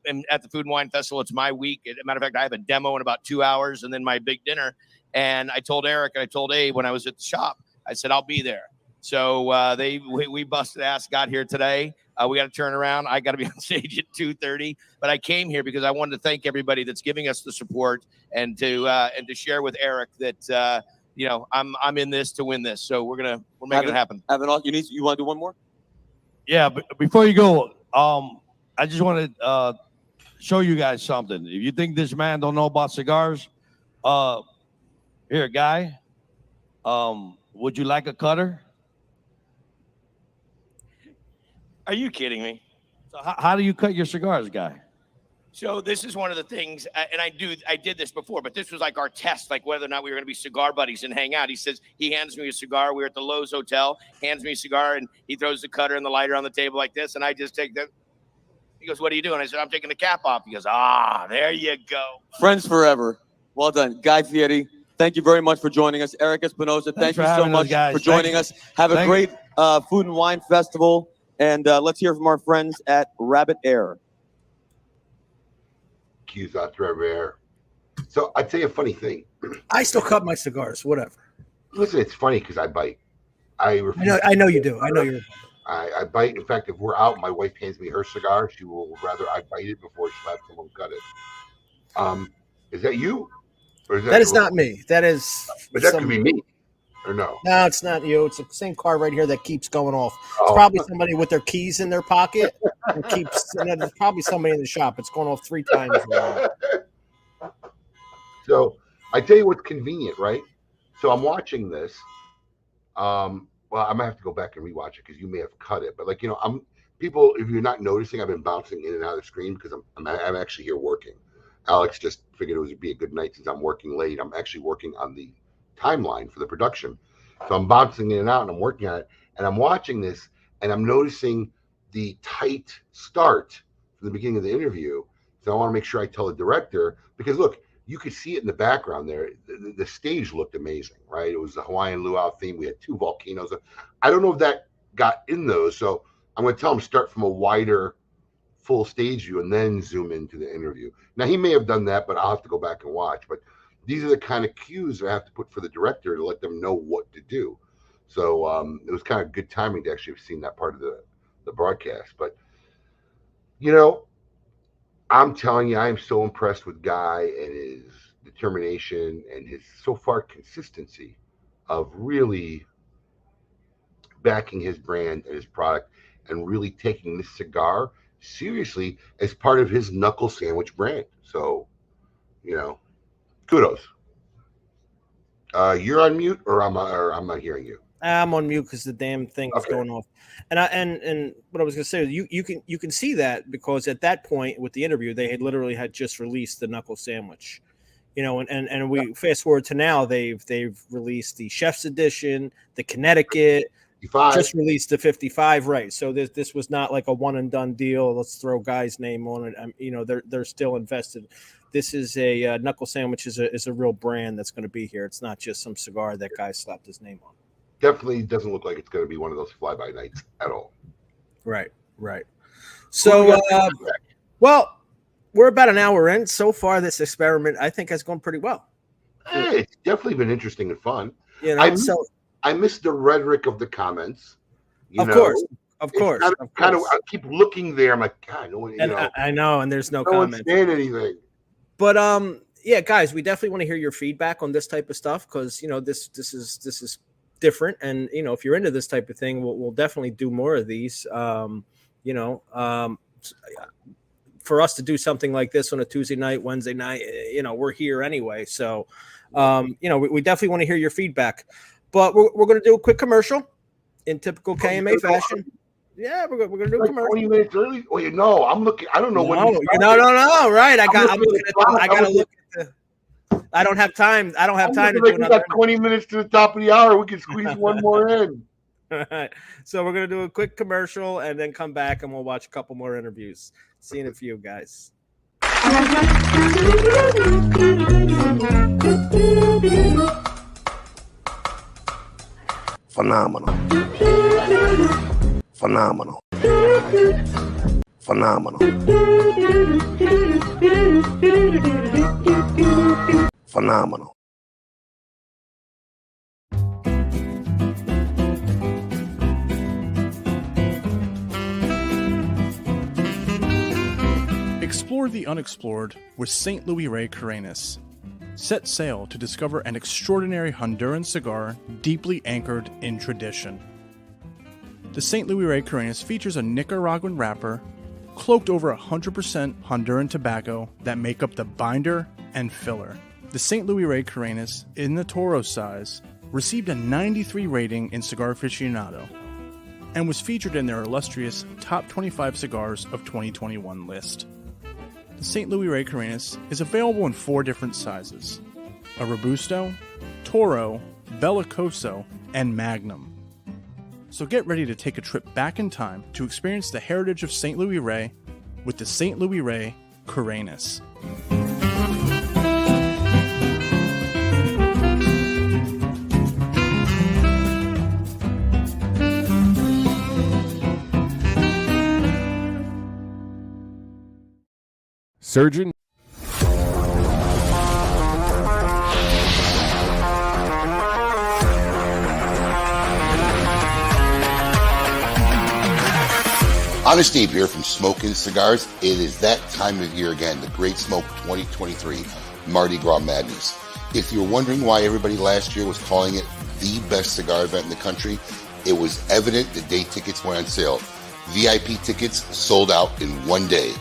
am at the Food and Wine Festival. It's my week. As a matter of fact, I have a demo in about 2 hours and then my big dinner. And I told Erik and I told Abe when I was at the shop, I said, I'll be there. So we busted ass, got here today. We got to turn around. I got to be on stage at 2:30. But I came here because I wanted to thank everybody that's giving us the support and to share with Erik that I'm in this to win this. So we're making it happen. You want to do one more? Yeah, but before you go, I just want to show you guys something. If you think this man don't know about cigars, here, Guy, would you like a cutter? Are you kidding me? So how do you cut your cigars, Guy? So this is one of the things, and I did this before, but this was like our test, like whether or not we were going to be cigar buddies and hang out. He says, he hands me a cigar. We were at the Lowe's Hotel, hands me a cigar, and he throws the cutter and the lighter on the table like this, and I just take the. He goes, "What are you doing?" I said, "I'm taking the cap off." He goes, there you go. Friends forever. Well done. Guy Fieri, thank you very much for joining us. Erik Espinosa, thank you so much for joining us. Have a great Food and Wine Festival, and let's hear from our friends at Rabbit Air. Cues out there. So I'd say a funny thing. I still cut my cigars. Whatever. Listen, it's funny because I bite. I know you do. I know you're. I bite. In fact, if we're out, my wife hands me her cigar. She will rather I bite it before she lets someone cut it. Is that you? Or is That is not me. That is. But that could be me. Or no? No, it's not you. It's the same car right here that keeps going off. It's Oh. probably somebody with their keys in their pocket and keeps. And there's probably somebody in the shop. It's going off 3 times. So I tell you what's convenient, right? So I'm watching this. Well, I might have to go back and rewatch it because you may have cut it. But people. If you're not noticing, I've been bouncing in and out of the screen because I'm actually here working. Alex just figured it would be a good night since I'm working late. I'm actually working on the timeline for the production. So I'm bouncing in and out and I'm working on it. And I'm watching this and I'm noticing the tight start from the beginning of the interview. So I want to make sure I tell the director, because look, you could see it in the background there. The stage looked amazing, right? It was the Hawaiian Luau theme. We had 2 volcanoes. I don't know if that got in those. So I'm going to tell him start from a wider full stage view and then zoom into the interview. Now he may have done that, but I'll have to go back and watch. But these are the kind of cues I have to put for the director to let them know what to do. So it was kind of good timing to actually have seen that part of the broadcast. But, I'm telling you, I am so impressed with Guy and his determination and his so far consistency of really backing his brand and his product and really taking this cigar seriously as part of his knuckle sandwich brand. So, kudos. You're on mute, or I'm not hearing you. I'm on mute because the damn thing is going off. And what I was going to say is you can see that because at that point with the interview they had just released the knuckle sandwich, and we fast forward to now they've released the Chef's Edition, the Connecticut. 55. Just released the 55, right? So this was not like a one and done deal. Let's throw Guy's name on it. They're still invested. This is a knuckle sandwich is a real brand that's going to be here. It's not just some cigar that Guy slapped his name on. Definitely doesn't look like it's going to be one of those fly-by nights at all. Right. So, well, we're about an hour in. So far, this experiment, I think, has gone pretty well. Hey, it's definitely been interesting and fun. I missed the rhetoric of the comments. Of course. I keep looking there. I'm like, God, no one. I know, and there's no comments. No one's saying anything. But yeah, guys, we definitely want to hear your feedback on this type of stuff because this is different, and if you're into this type of thing, we'll definitely do more of these. For us to do something like this on a Tuesday night, Wednesday night, we're here anyway. So, we definitely want to hear your feedback. But we're going to do a quick commercial in typical KMA fashion. Yeah, we're going to do a commercial. 20 minutes early? Well, I'm looking. I don't know when. No. Right. I got to look at the. I don't have time. I don't have time to do another. We got 20 minutes to the top of the hour. We can squeeze one more in. All right. So we're going to do a quick commercial and then come back and we'll watch a couple more interviews. See you in a few, guys. Phenomenal. Phenomenal. Phenomenal. Phenomenal. Explore the unexplored with St. Louis Rey Carenas. Set sail to discover an extraordinary Honduran cigar deeply anchored in tradition. The St. Louis Rey Carenas features a Nicaraguan wrapper, cloaked over 100% Honduran tobacco that make up the binder and filler. The St. Louis Rey Carenas, in the Toro size, received a 93 rating in Cigar Aficionado and was featured in their illustrious Top 25 Cigars of 2021 list. The St. Louis Rey Carenas is available in 4 different sizes: a Robusto, Toro, Bellicoso, and Magnum. So get ready to take a trip back in time to experience the heritage of St. Louis Rey with the St. Louis Rey Carenas. Surgeon. Honest Abe here from Smoking Cigars. It is that time of year again, the Great Smoke 2023 Mardi Gras Madness. If you're wondering why everybody last year was calling it the best cigar event in the country, it was evident the day tickets went on sale. VIP tickets sold out in one day.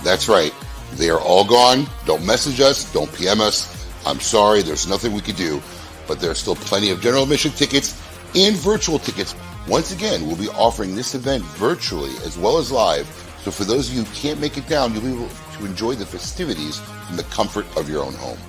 That's right. They are all gone. Don't message us. Don't PM us. I'm sorry. There's nothing we could do. But there are still plenty of general admission tickets and virtual tickets. Once again, we'll be offering this event virtually as well as live. So for those of you who can't make it down, you'll be able to enjoy the festivities from the comfort of your own home.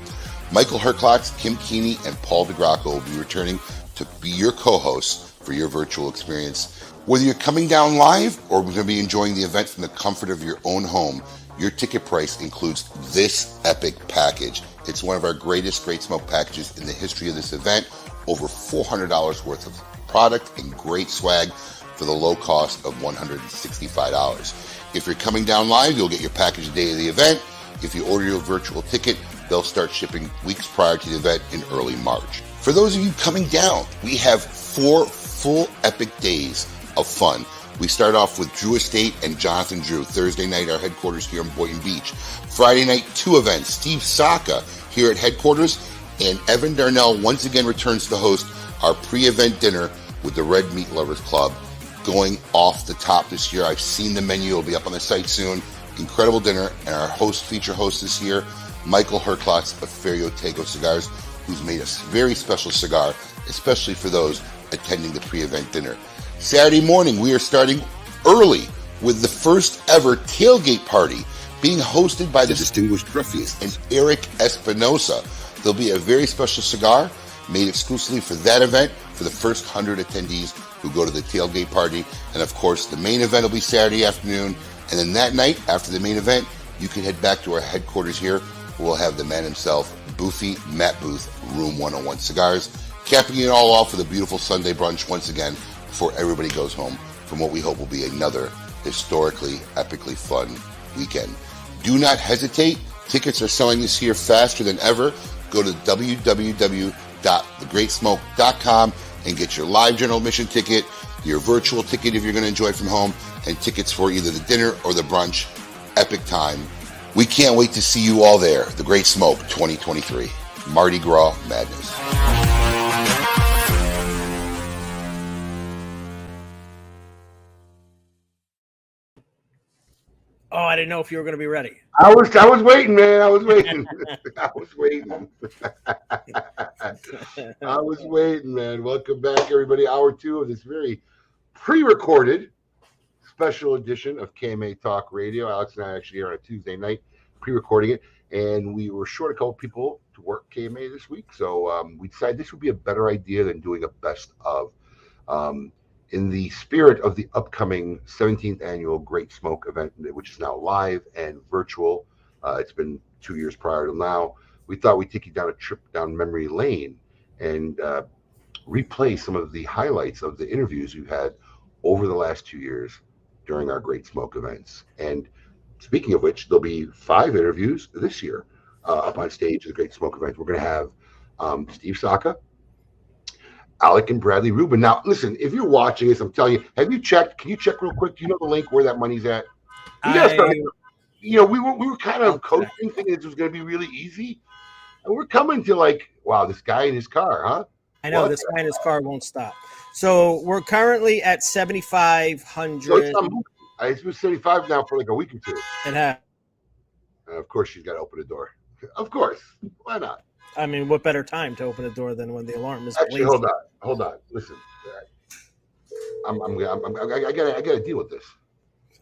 Michael Herklotz, Kim Keeney, and Paul DeGracco will be returning to be your co-hosts for your virtual experience. Whether you're coming down live or going to be enjoying the event from the comfort of your own home, your ticket price includes this epic package. It's one of our greatest Great Smoke packages in the history of this event. Over $400 worth of product and great swag for the low cost of $165. If you're coming down live, you'll get your package the day of the event. If you order your virtual ticket, they'll start shipping weeks prior to the event in early March. For those of you coming down, we have 4 full epic days of fun. We start off with Drew Estate and Jonathan Drew. Thursday night, our headquarters here in Boynton Beach. Friday night, 2 events. Steve Saka here at headquarters, and Evan Darnell once again returns to host our pre-event dinner with the Red Meat Lovers Club. Going off the top this year. I've seen the menu. It'll be up on the site soon. Incredible dinner. And our feature host this year, Michael Herklotz of Ferio Tego Cigars, who's made a very special cigar, especially for those attending the pre-event dinner. Saturday morning, we are starting early with the first ever tailgate party being hosted by the distinguished ruffians and Erik Espinosa. There'll be a very special cigar made exclusively for that event for the first 100 attendees who go to the tailgate party. And of course, the main event will be Saturday afternoon. And then that night, after the main event, you can head back to our headquarters here. We'll have the man himself, Boofy Matt Booth, Room 101 Cigars, capping it all off with a beautiful Sunday brunch once again before everybody goes home from what we hope will be another historically, epically fun weekend. Do not hesitate. Tickets are selling this year faster than ever. Go to www.thegreatsmoke.com and get your live general admission ticket, your virtual ticket if you're going to enjoy it from home, and tickets for either the dinner or the brunch. Epic time. We can't wait to see you all there. The Great Smoke 2023. Mardi Gras Madness. Oh, I didn't know if you were going to be ready. I was waiting, man. I was waiting. I was waiting, man. Welcome back, everybody. Hour 2 of this very pre-recorded special edition of KMA Talk Radio. Alex and I actually are on a Tuesday night pre-recording it, and we were short a couple people to work KMA this week, so we decided this would be a better idea than doing a best of. In the spirit of the upcoming 17th annual Great Smoke event, which is now live and virtual, it's been 2 years prior to now, we thought we'd take you down a trip down memory lane and replay some of the highlights of the interviews we've had over the last 2 years during our Great Smoke events. And speaking of which, there'll be 5 interviews this year up on stage at the Great Smoke event. We're going to have Steve Saka, Alec and Bradley Rubin. Now, listen, if you're watching this, I'm telling you, have you checked? Can you check real quick? Do you know the link where that money's at? We were kind of coaching, thinking it was going to be really easy. And we're coming to like, wow, this guy in his car, huh? I know, this guy in his car won't stop. So we're currently at 7,500. So it's been 75 now for like a week or 2. It has. And of course, she's got to open the door. Of course. Why not? I mean, what better time to open the door than when the alarm is Actually, blazing? hold on. Listen, I gotta deal with this.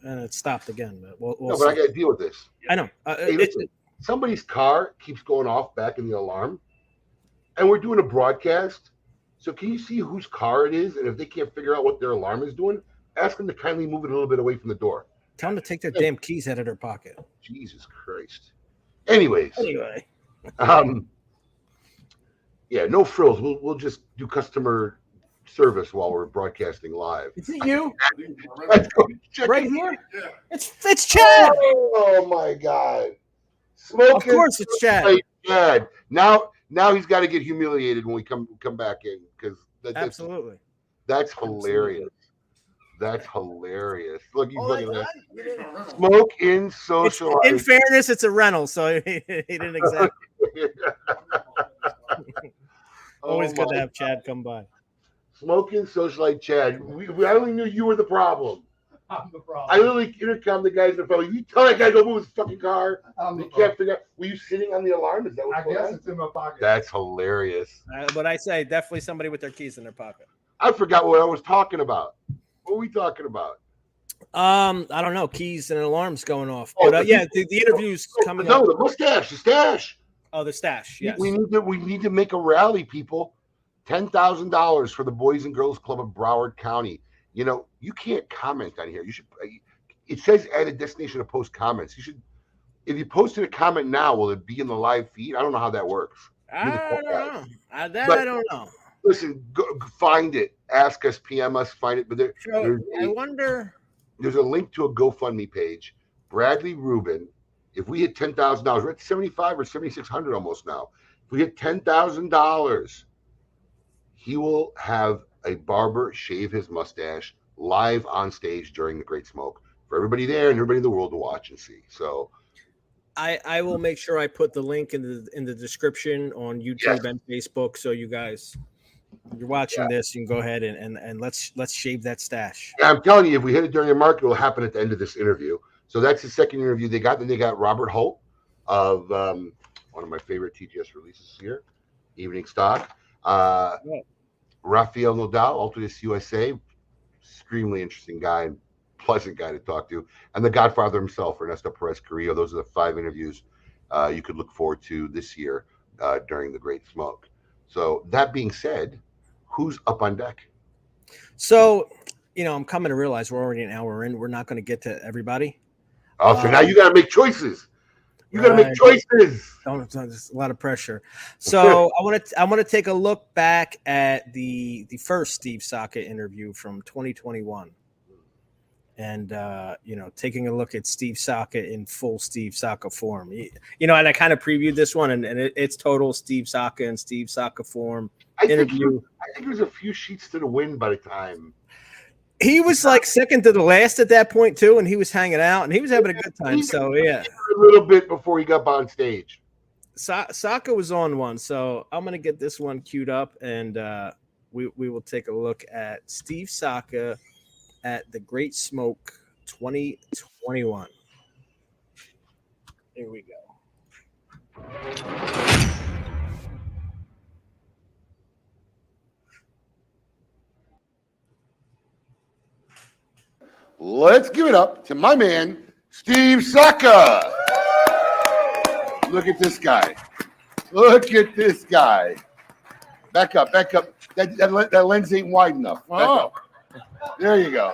And it stopped again. But we'll no, but I gotta deal with this. I know. Hey, listen, somebody's car keeps going off back in the alarm, and we're doing a broadcast. So can you see whose car it is? And if they can't figure out what their alarm is doing, ask them to kindly move it a little bit away from the door. Tell them to take their damn keys out of their pocket. Jesus Christ. Anyway. Yeah, no frills. We'll just do customer service while we're broadcasting live. Is it you? Let's go check right it. here? Yeah. It's Chad. Oh my God. Smoking. Of course it's Chad. Chad. Now he's got to get humiliated when we come back in because absolutely. That's hilarious. That's hilarious. Look, you look at that. Smoke in social. In fairness, it's a rental, so he didn't exactly. Always good to have Chad come by. Smoking socialite Chad. I only knew you were the problem. I'm the problem. I literally intercom the guys in the phone. You tell that guy to move his fucking car. You can't figure out. Were you sitting on the alarm? Is that what I guess it's in my pocket. That's hilarious. But I say definitely somebody with their keys in their pocket. I forgot what I was talking about. What were we talking about? I don't know. Keys and alarms going off. But yeah, the interview's coming up. No, the mustache, the stash. Oh, the stash. Yes. We need to make a rally, people. $10,000 for the Boys and Girls Club of Broward County. You know, you can't comment on here. You should. It says add a destination to post comments. You should. If you posted a comment now, will it be in the live feed? I don't know how that works. I don't know. I don't know. Listen, go find it. Ask us, PM us, find it. But I wonder. There's a link to a GoFundMe page. Bradley Rubin. If we hit $10,000, we're at 75 or 7,600 almost now. If we hit $10,000, he will have a barber shave his mustache live on stage during the Great Smoke for everybody there and everybody in the world to watch and see. So I will make sure I put the link in the description on YouTube and Facebook. So you guys, you're watching this, you can go ahead and let's shave that stash. Yeah, I'm telling you, if we hit it during the market, it will happen at the end of this interview. So that's the second interview they got. Then they got Robert Holt of one of my favorite TGS releases here, Evening Stock. Rafael Nadal, Ultimus USA, extremely interesting guy and pleasant guy to talk to. And the Godfather himself, Ernesto Perez Carrillo. Those are the 5 interviews you could look forward to this year during the Great Smoke. So that being said, who's up on deck? So, I'm coming to realize we're already an hour in. We're not going to get to everybody. Oh, so now you got to make choices. You got to make choices. There's a lot of pressure. So I want to take a look back at the first Steve Saka interview from 2021, and taking a look at Steve Saka in full Steve Saka form. And I kind of previewed this one, and it's total Steve Saka and Steve Saka form interview. I think there's a few sheets to the wind by the time. He was like second to the last at that point too, and he was hanging out and he was having a good time. So yeah, a little bit before he got on stage. Saka was on one, so I'm gonna get this one queued up, and we will take a look at Steve Saka at the Great Smoke 2021. Here we go. Let's give it up to my man, Steve Saka. Look at this guy. Look at this guy. Back up. That lens ain't wide enough. Back up. There you go.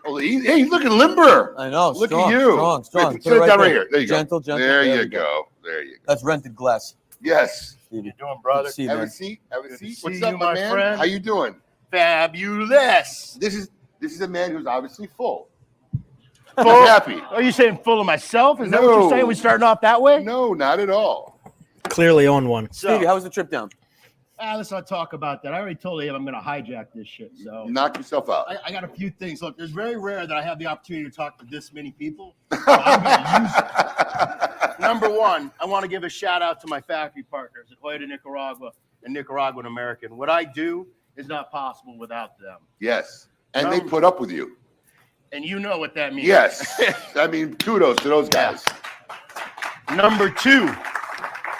Oh, he's looking limber. I know. Look strong, at you. Strong. Wait, sit down right here. There you gentle, go. Gentle. There you go. That's rented glass. Yes. How you doing, brother? Have a seat. What's see up, you, my my man? friend. How you doing? Fabulous. This is a man who's obviously full. Full? I'm happy. Are you saying full of myself? Is that what you're saying? We starting off that way? No, not at all. Clearly on one. Stevie, how was the trip down? Let's not talk about that. I already told you I'm going to hijack this shit. So Knock yourself out. I got a few things. Look, it's very rare that I have the opportunity to talk to this many people. So I'm going to use it. Number one, I want to give a shout out to my factory partners at Hoyta, Nicaragua, and Nicaraguan American. What I do is not possible without them. Yes. And they put up with you. And you know what that means. Yes. I mean, kudos to those guys. Number two,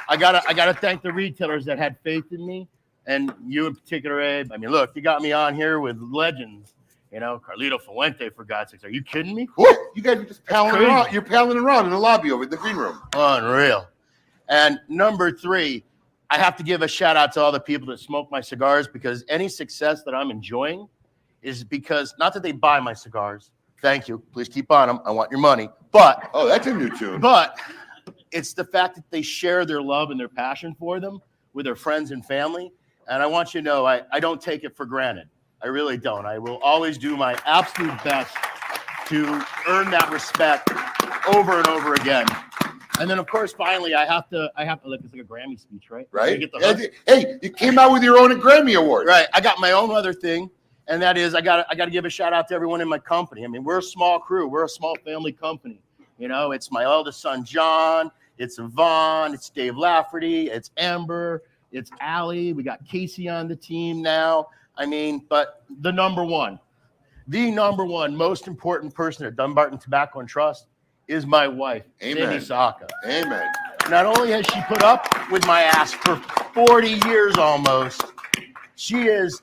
I gotta thank the retailers that had faith in me, and you in particular, Abe. I mean, look, you got me on here with legends, Carlito Fuente, for God's sakes. Are you kidding me? What? You guys are just palling around. You're palling around in the lobby over in the green room. Unreal. And number three, I have to give a shout out to all the people that smoke my cigars, because any success that I'm enjoying is because, not that they buy my cigars. Thank you. Please keep on them. I want your money. But that's a new tune. But it's the fact that they share their love and their passion for them with their friends and family. And I want you to know, I don't take it for granted. I really don't. I will always do my absolute best to earn that respect over and over again. And then, of course, finally, I have to look, it's like a Grammy speech, right? Right. Hey, you came out with your own Grammy Award. Right. I got my own other thing. and that is I got to give a shout out to everyone in my company. I mean, we're a small crew. We're a small family company. You know, it's my eldest son, John. It's Yvonne. It's Dave Lafferty. It's Amber. It's Allie. We got Casey on the team now. I mean, but the number one most important person at Dunbarton Tobacco and Trust is my wife, Cindy Saka. Amen. Not only has she put up with my ass for 40 years almost, she is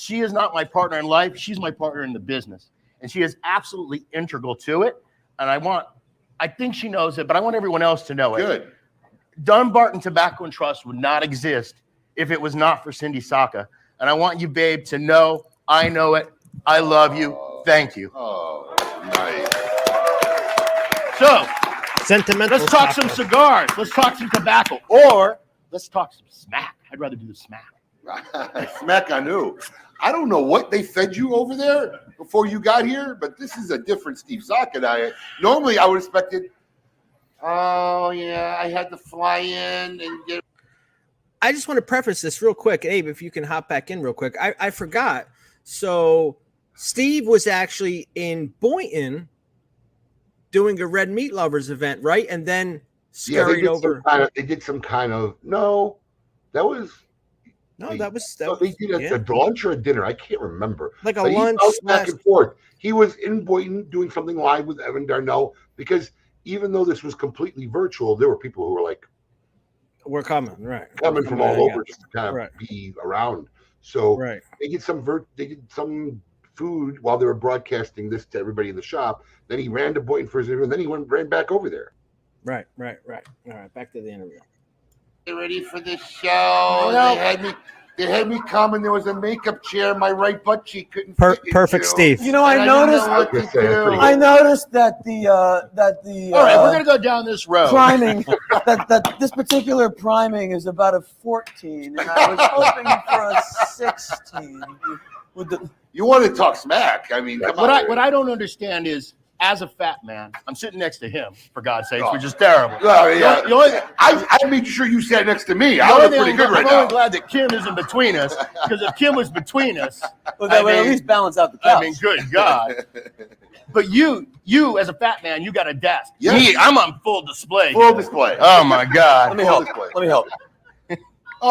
not my partner in life. She's my partner in the business. And she is absolutely integral to it. And I think she knows it, but I want everyone else to know it. Good. Dunbarton Tobacco and Trust would not exist if it was not for Cindy Saka. And I want you, babe, to know I know it. I love you. Thank you. Oh, nice. So, Sentimental. let's talk some cigars. Let's talk some tobacco. Or let's talk some smack. I'd rather do the smack. Smack on who? I don't know what they fed you over there before you got here, but this is a different Steve Saka diet. Normally, I would have expected, oh, yeah, I had to fly in and get. I just want to preface this real quick. Abe, if you can hop back in real quick. I forgot. So Steve was actually in Boynton doing a Red Meat Lovers event, right? And then scurried over. They did some kind of, no, that was. No, that was they did a lunch or a dinner. I can't remember. Like a lunch back and forth. He was in Boynton doing something live with Evan Darnell because even though this was completely virtual, there were people who were like, "We're coming, right? Coming from all over just to kind of be around." So they did some food while they were broadcasting this to everybody in the shop. Then he ran to Boynton for his interview, and then he ran back over there. Right. All right, back to the interview. Get ready for the show. They had me come, and there was a makeup chair. My right butt cheek couldn't fit perfect, Steve. You know, I noticed that the all right, we're gonna go down this road. Priming that this particular priming is about a 14, and I was hoping for a 16. You want to talk smack? I mean, what I don't understand is, as a fat man, I'm sitting next to him, for God's sakes, which is terrible. I made sure you sat next to me. I look pretty good right now. I'm only glad that Kim isn't between us, because if Kim was between us, well, that would at least balance out the couch. I mean, good God. But you as a fat man, you got a desk. Yes. Me, I'm on full display. Full display. Oh, my God. Let me help. Oh.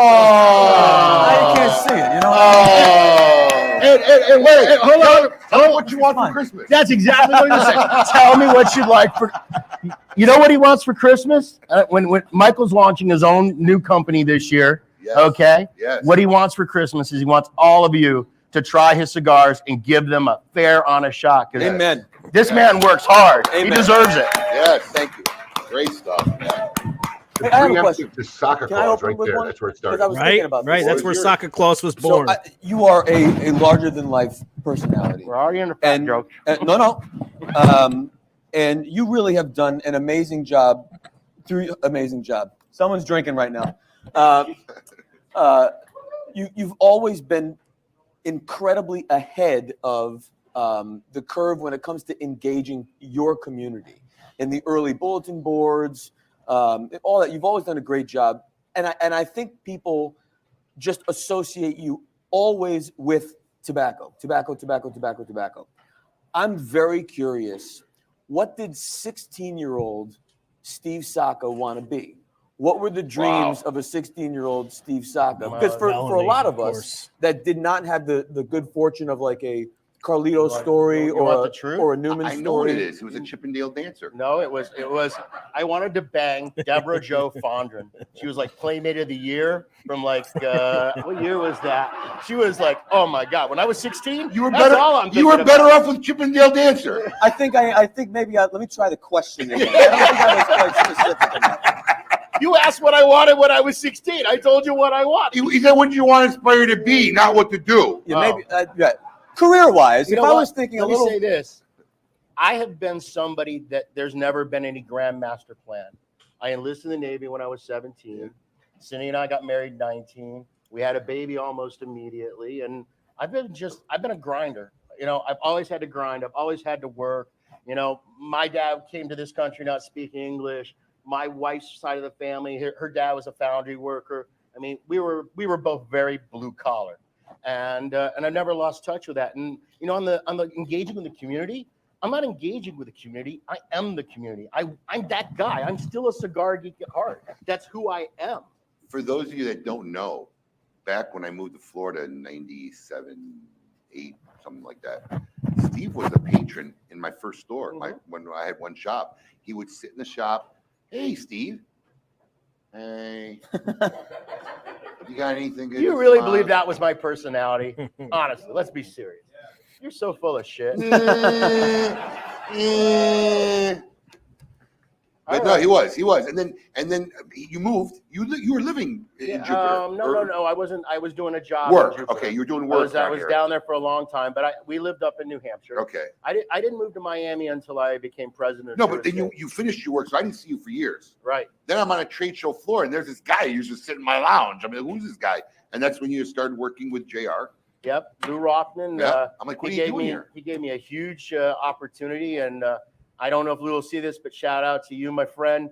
I can't see it. You know. And wait, hold on. Tell me what you want for Christmas. That's exactly what you're saying. Tell me what you'd like for. You know what he wants for Christmas? When Michael's launching his own new company this year, okay? Yes. What he wants for Christmas is he wants all of you to try his cigars and give them a fair, honest shot. Amen. This man works hard. Amen. He deserves it. Yes, thank you. Great stuff. Hey, I have a question. The Saka clause right there. That's where it started. Right. That's where Saka Claus was born. So you are a larger than life personality. We're already in a fat joke. No. And you really have done an amazing job. Someone's drinking right now. You've always been incredibly ahead of the curve when it comes to engaging your community in the early bulletin boards. All that. You've always done a great job, and I think people just associate you always with tobacco. I'm very curious. What did 16-year-old Steve Saka want to be? What were the dreams of a 16-year-old Steve Saka? Because for a lot of us that did not have the good fortune of like a Carlito story or a Newman story. I know what it is. It was a Chippendale dancer. No, it was. I wanted to bang Deborah Jo Fondren. She was like Playmate of the Year from like what year was that? She was like, oh my God. When I was 16, you were better. You were better off with Chippendale dancer. I think maybe let me try the question again. I don't think I was quite specific enough. You asked what I wanted when I was 16. I told you what I wanted. He said, "What do you want to aspire to be, not what to do." Yeah, maybe. Career-wise, if I was thinking let me say this. I have been somebody that there's never been any grandmaster plan. I enlisted in the Navy when I was 17. Cindy and I got married 19. We had a baby almost immediately. And I've been a grinder. You know, I've always had to grind. I've always had to work. You know, my dad came to this country not speaking English. My wife's side of the family, her dad was a foundry worker. I mean, we were both very blue collar. and I've never lost touch with that. And you know, on the engaging with the community, I'm not engaging with the community. I am the community. I'm that guy. I'm still a cigar geek at heart. That's who I am. For those of you that don't know, back when I moved to Florida in 97, 8, something like that, Steve was a patron in my first store. When I had one shop, he would sit in the shop. Hey, Steve. Hey. You got anything good? You really believe that was my personality? Honestly, let's be serious. You're so full of shit. But no, he was, and then you moved. You were living in Jupiter. No. I wasn't. I was doing a job. Work. In Jupiter. Okay, you were doing work. I was down there for a long time, but we lived up in New Hampshire. Okay. I didn't move to Miami until I became president. No, but then you finished your work, so I didn't see you for years. Right. Then I'm on a trade show floor, and there's this guy who used to sit in my lounge. I mean, who's this guy? And that's when you started working with JR. Yep, Lou Rothman. Yeah. I'm like, what are you doing here? He gave me a huge opportunity, and I don't know if Lou will see this, but shout out to you, my friend.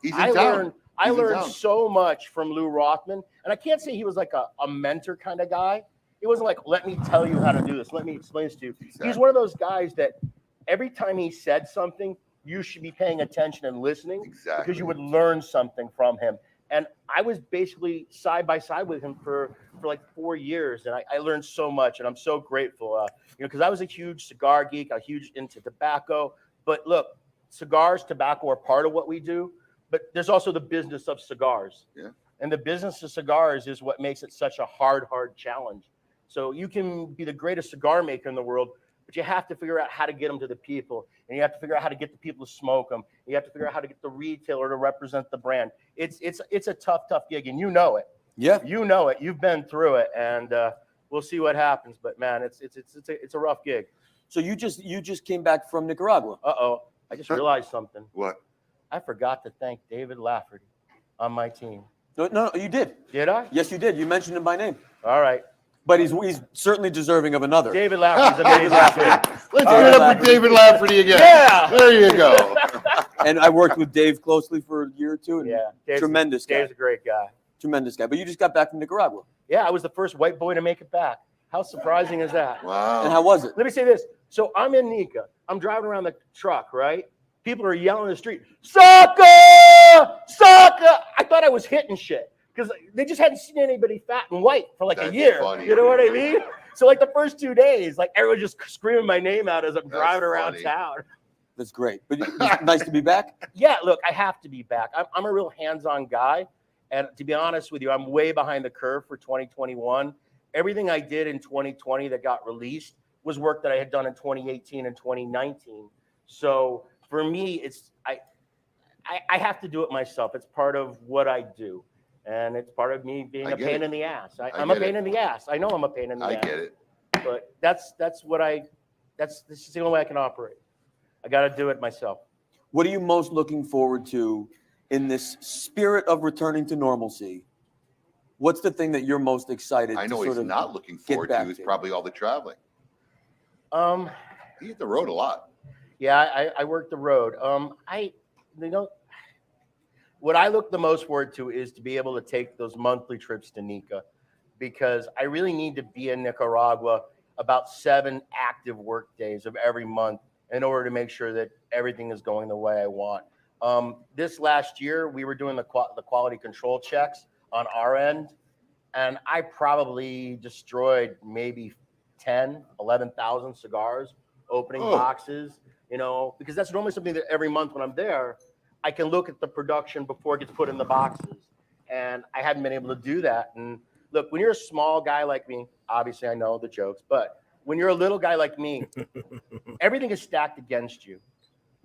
He's in town. I learned so much from Lou Rothman, and I can't say he was like a mentor kind of guy. It wasn't like, let me tell you how to do this. Let me explain this to you. Exactly. He's one of those guys that every time he said something, you should be paying attention and listening. Exactly. Because you would learn something from him. And I was basically side by side with him for like 4 years, and I learned so much, and I'm so grateful. Because I was a huge cigar geek, a huge into tobacco. But look, cigars, tobacco are part of what we do, but there's also the business of cigars. Yeah. And the business of cigars is what makes it such a hard challenge. So you can be the greatest cigar maker in the world, but you have to figure out how to get them to the people, and you have to figure out how to get the people to smoke them. You have to figure out how to get the retailer to represent the brand. It's a tough gig, and you know it. Yeah, you know it. You've been through it, and we'll see what happens. But man, it's a rough gig. So you just came back from Nicaragua. I just realized something. What? I forgot to thank David Lafferty on my team. No, you did. Did I? Yes, you did. You mentioned him by name. All right. But he's certainly deserving of another. David Lafferty's amazing. Let's give it up for David Lafferty again. Yeah. There you go. And I worked with Dave closely for a year or two. And tremendous guy. Dave's a great guy. Tremendous guy. But you just got back from Nicaragua. Yeah, I was the first white boy to make it back. How surprising is that? Wow. And how was it? Let me say this. So I'm in Nika. I'm driving around the truck, right? People are yelling in the street, Saka! Saka! I thought I was hitting shit because they just hadn't seen anybody fat and white for like a year. Funny. You know what I mean? So like the first 2 days, like everyone's just screaming my name out as I'm driving around town. That's great. But it's nice to be back. Yeah, look, I have to be back. I'm a real hands-on guy. And to be honest with you, I'm way behind the curve for 2021. Everything I did in 2020 that got released was work that I had done in 2018 and 2019. So for me, I have to do it myself. It's part of what I do. And it's part of me being a pain in the ass. I'm a pain in the ass. I know I'm a pain in the ass. I get it. But this is the only way I can operate. I got to do it myself. What are you most looking forward to in this spirit of returning to normalcy? What's the thing that you're most excited I know to he's sort of not looking forward to is probably all the traveling. He hit the road a lot. Yeah, I work the road. What I look the most forward to is to be able to take those monthly trips to Nika, because I really need to be in Nicaragua about 7 active work days of every month in order to make sure that everything is going the way I want. This last year, we were doing the quality control checks on our end, and I probably destroyed maybe 11,000 cigars, opening boxes, because that's normally something that every month when I'm there, I can look at the production before it gets put in the boxes. And I hadn't been able to do that. And look, when you're a small guy like me, obviously I know the jokes, but when you're a little guy like me, everything is stacked against you.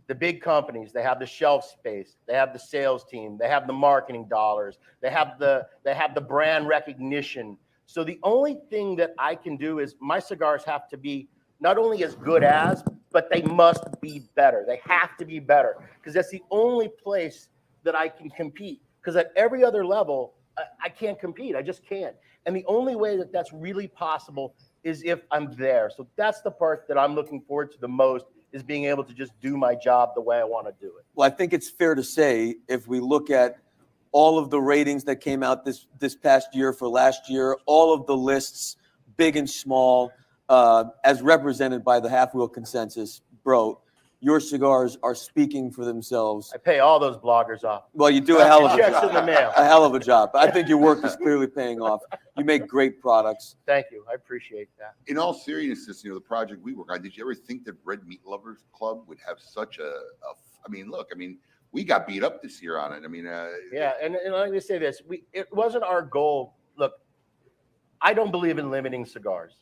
The big companies, they have the shelf space, they have the sales team, they have the marketing dollars, they have the brand recognition. So the only thing that I can do is my cigars have to be not only as good as, but they must be better. They have to be better, because that's the only place that I can compete. Because at every other level, I can't compete. I just can't. And the only way that that's really possible is if I'm there. So that's the part that I'm looking forward to the most, is being able to just do my job the way I want to do it. Well, I think it's fair to say, if we look at all of the ratings that came out this past year for last year, all of the lists big and small, as represented by the Half Wheel Consensus, bro, your cigars are speaking for themselves. I pay all those bloggers off. Well, you do a hell of a Checks job. in the mail. A hell of a job. I think your work is clearly paying off. You make great products. Thank you. I appreciate that. In all seriousness, the project we work on, did you ever think that Red Meat Lovers Club would have such we got beat up this year on it. Yeah, and let me say this. It wasn't our goal. Look, I don't believe in limiting cigars.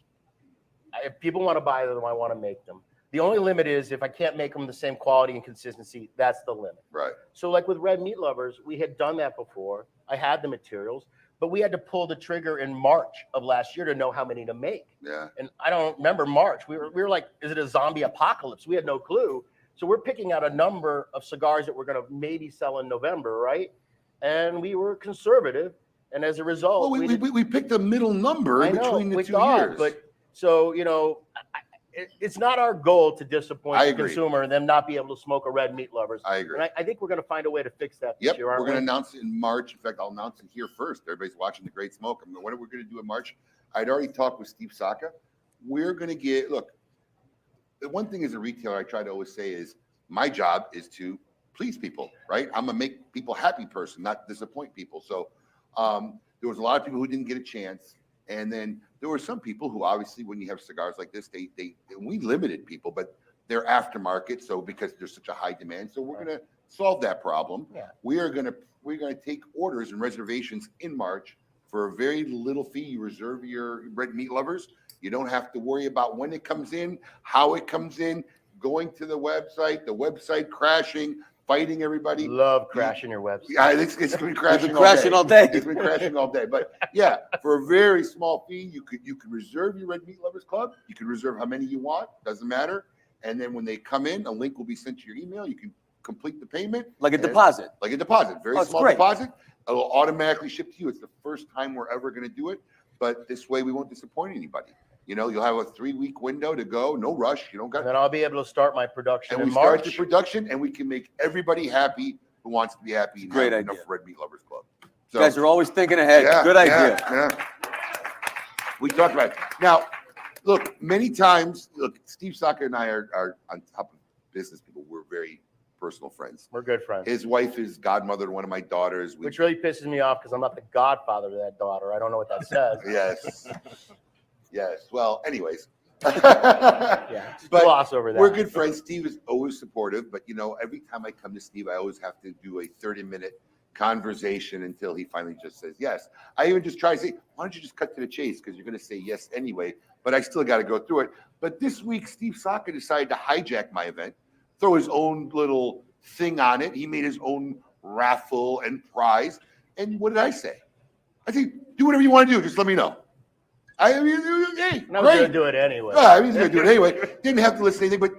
If people want to buy them, I want to make them. The only limit is if I can't make them the same quality and consistency, that's the limit. Right. So like with Red Meat Lovers, we had done that before. I had the materials, but we had to pull the trigger in March of last year to know how many to make. Yeah. And I don't remember March. We were like, is it a zombie apocalypse? We had no clue. So we're picking out a number of cigars that we're going to maybe sell in November, right? And we were conservative. And as a result, we picked a middle number between the 2 years. But so, it's not our goal to disappoint the consumer and them not be able to smoke a Red Meat Lovers. I agree. And I think we're going to find a way to fix that this year, we're aren't going we? to announce it in March. In fact, I'll announce it here first. Everybody's watching the Great Smoke. What are we going to do in March? I'd already talked with Steve Saka. We're going to the one thing as a retailer I try to always say is my job is to please people, right? I'm a make people happy person, not disappoint people. So there was a lot of people who didn't get a chance. And then there were some people who obviously, when you have cigars like this, we limited people, but they're aftermarket. So because there's such a high demand, so we're going to solve that problem. Yeah. We're going to take orders and reservations in March for a very little fee. You reserve your Red Meat Lovers. You don't have to worry about when it comes in, how it comes in, going to the website crashing, fighting everybody. Love crashing your website. Yeah, it's been crashing all day. It's been crashing all day. But yeah, for a very small fee, you could reserve your Red Meat Lovers Club. You can reserve how many you want. Doesn't matter. And then when they come in, a link will be sent to your email. You can complete the payment. Like a deposit. Very small deposit. It'll automatically ship to you. It's the first time we're ever going to do it. But this way we won't disappoint anybody. You'll have a 3-week window to go. No rush. You don't got. And then I'll be able to start my production in March. Start the production, and we can make everybody happy who wants to be happy. Great idea. Enough Red Meat Lovers Club. So, you guys are always thinking ahead. Good idea. Yeah. We talked about it. Now, look, many times, Steve Saka and I are on top of business people. We're very personal friends. We're good friends. His wife is godmother to one of my daughters. Which really pisses me off because I'm not the godfather to that daughter. I don't know what that says. Yes. Well, anyways. Yeah. Gloss over that. We're good friends. Steve is always supportive, but every time I come to Steve, I always have to do a 30-minute conversation until he finally just says yes. I even just try to say, why don't you just cut to the chase? Because you're going to say yes anyway, but I still got to go through it. But this week, Steve Saka decided to hijack my event, throw his own little thing on it. He made his own raffle and prize. And what did I say? I say, do whatever you want to do. Just let me know. Hey, I was going to do it anyway. Yeah, he's going to do it anyway. Didn't have to listen to anything, but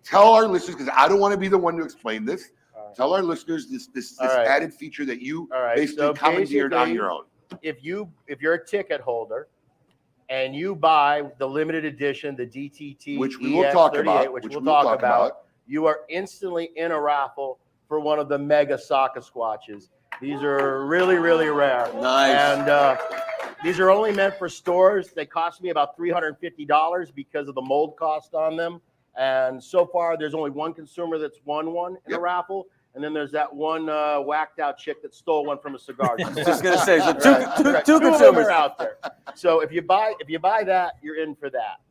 tell our listeners, because I don't want to be the one to explain this. Tell our listeners this added feature that you basically commandeered on your own. If you're a ticket holder and you buy the limited edition, the DTT, which we will talk about, which we'll talk about, you are instantly in a raffle for one of the mega Saka Squatches. These are really, really rare. Nice. And these are only meant for stores. They cost me about $350 because of the mold cost on them. And so far, there's only one consumer that's won one in a raffle. And then there's that one whacked out chick that stole one from a cigar. I was just going to say, so two consumers are out there. So if you buy that, you're in for that.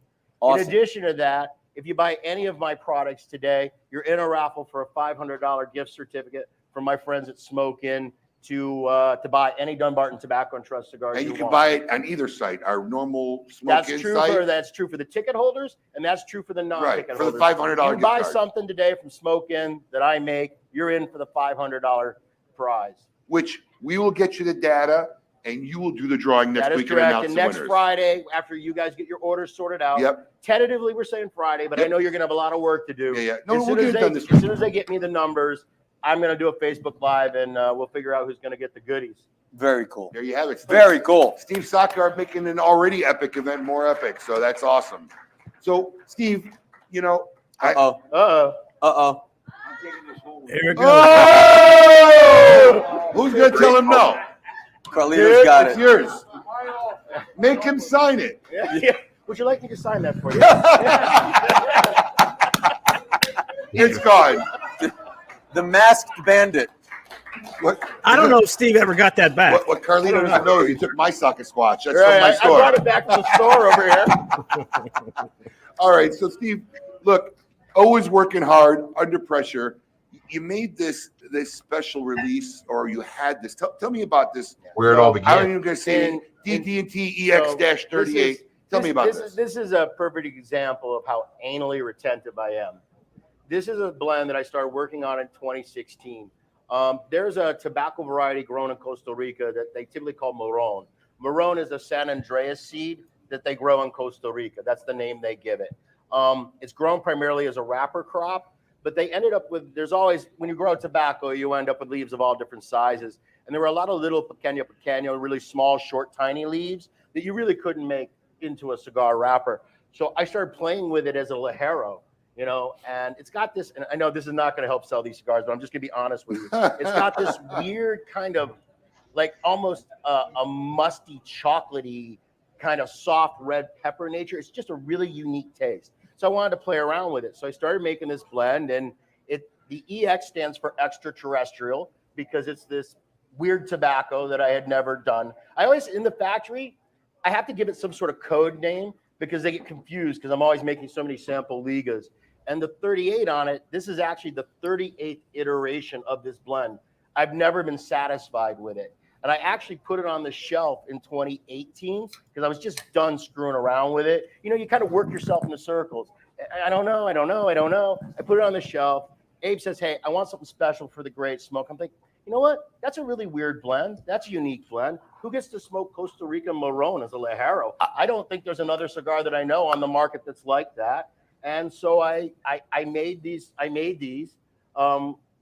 Awesome. In addition to that, if you buy any of my products today, you're in a raffle for a $500 gift certificate from my friends at Smoke Inn to buy any Dunbarton Tobacco and Trust cigars. And you can buy it on either site. Our normal Smoke Inn site. That's true for the ticket holders, and that's true for the non-ticket holders. For the $500 you buy something today from Smoke Inn that I make, you're in for the $500 prize. Which we will get you the data, and you will do the drawing next week. That is correct. And next Friday, after you guys get your orders sorted out. Yep. Tentatively, we're saying Friday, but I know you're going to have a lot of work to do. Yeah. No, we'll get it done this week. As soon as they get me the numbers, I'm going to do a Facebook Live, and we'll figure out who's going to get the goodies. Very cool. There you have it. Very cool. Steve Saka are making an already epic event more epic, so that's awesome. So, Steve, Uh-oh. Here it goes. Oh! Who's going to tell him no? Carlito's got it's it. yours. Make him sign it. Yeah. Would you like me to sign that for you? It's gone. The Masked Bandit. What? I don't know if Steve ever got that back. What Carlito doesn't know is he took my Saka Squatch. That's Right, from my I store. brought it back from the store over here. All right, so Steve, look, always working hard under pressure. You made this special release, or you had this. Tell me about this. Where it all I began. don't even gonna say DD&T EX-38. Tell me about this. This is a perfect example of how anally retentive I am. This is a blend that I started working on in 2016. There's a tobacco variety grown in Costa Rica that they typically call Marron. Marron is a San Andreas seed that they grow in Costa Rica. That's the name they give it. It's grown primarily as a wrapper crop, but they ended up with, there's always, when you grow tobacco, you end up with leaves of all different sizes. And there were a lot of little pequeño, really small, short, tiny leaves that you really couldn't make into a cigar wrapper. So I started playing with it as a Ligero, you know, and it's got this, and I know this is not going to help sell these cigars, but I'm just going to be honest with you. It's got this weird kind of, like almost a musty, chocolatey, kind of soft red pepper nature. It's just a really unique taste. So I wanted to play around with it. So I started making this blend, and the EX stands for extraterrestrial because it's this weird tobacco that I had never done. I always, in the factory, I have to give it some sort of code name because they get confused because I'm always making so many sample ligas. And the 38 on it, this is actually the 38th iteration of this blend. I've never been satisfied with it. And I actually put it on the shelf in 2018 because I was just done screwing around with it. You know, you kind of work yourself into circles. I don't know. I put it on the shelf. Abe says, hey, I want something special for the Great Smoke. I'm thinking, you know what? That's a really weird blend. That's a unique blend. Who gets to smoke Costa Rica Marron as a Ligero? I don't think there's another cigar that I know on the market that's like that. And so I made these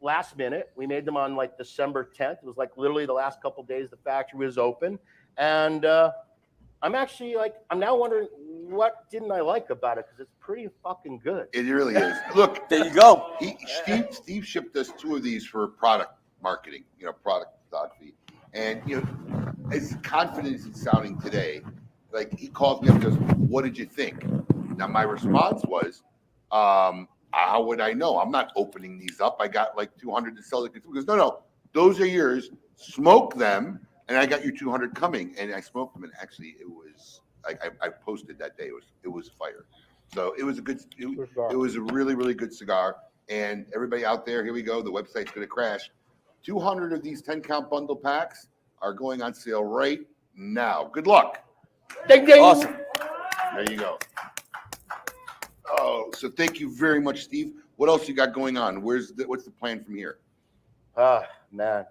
last minute. We made them on like December 10th. It was like literally the last couple of days the factory was open. And I'm actually like, I'm now wondering what didn't I like about it? Because it's pretty fucking good. It really is. Look, There you go. Steve shipped us 2 of these for product marketing, you know, product photography. And, you know, as confident as he's sounding today, like he calls me up and goes, what did you think? Now, my response was, how would I know? I'm not opening these up. I got like 200 to sell. He goes, no, those are yours. Smoke them. And I got you 200 coming. And I smoked them. And actually, it was, I posted that day. It was fire. So it was it was a really, really good cigar. And everybody out there, here we go. The website's going to crash. 200 of these 10-count bundle packs are going on sale right now. Good luck. Ding, ding. Awesome. There you go. Oh, so thank you very much, Steve. What else you got going on? What's the plan from here? Man,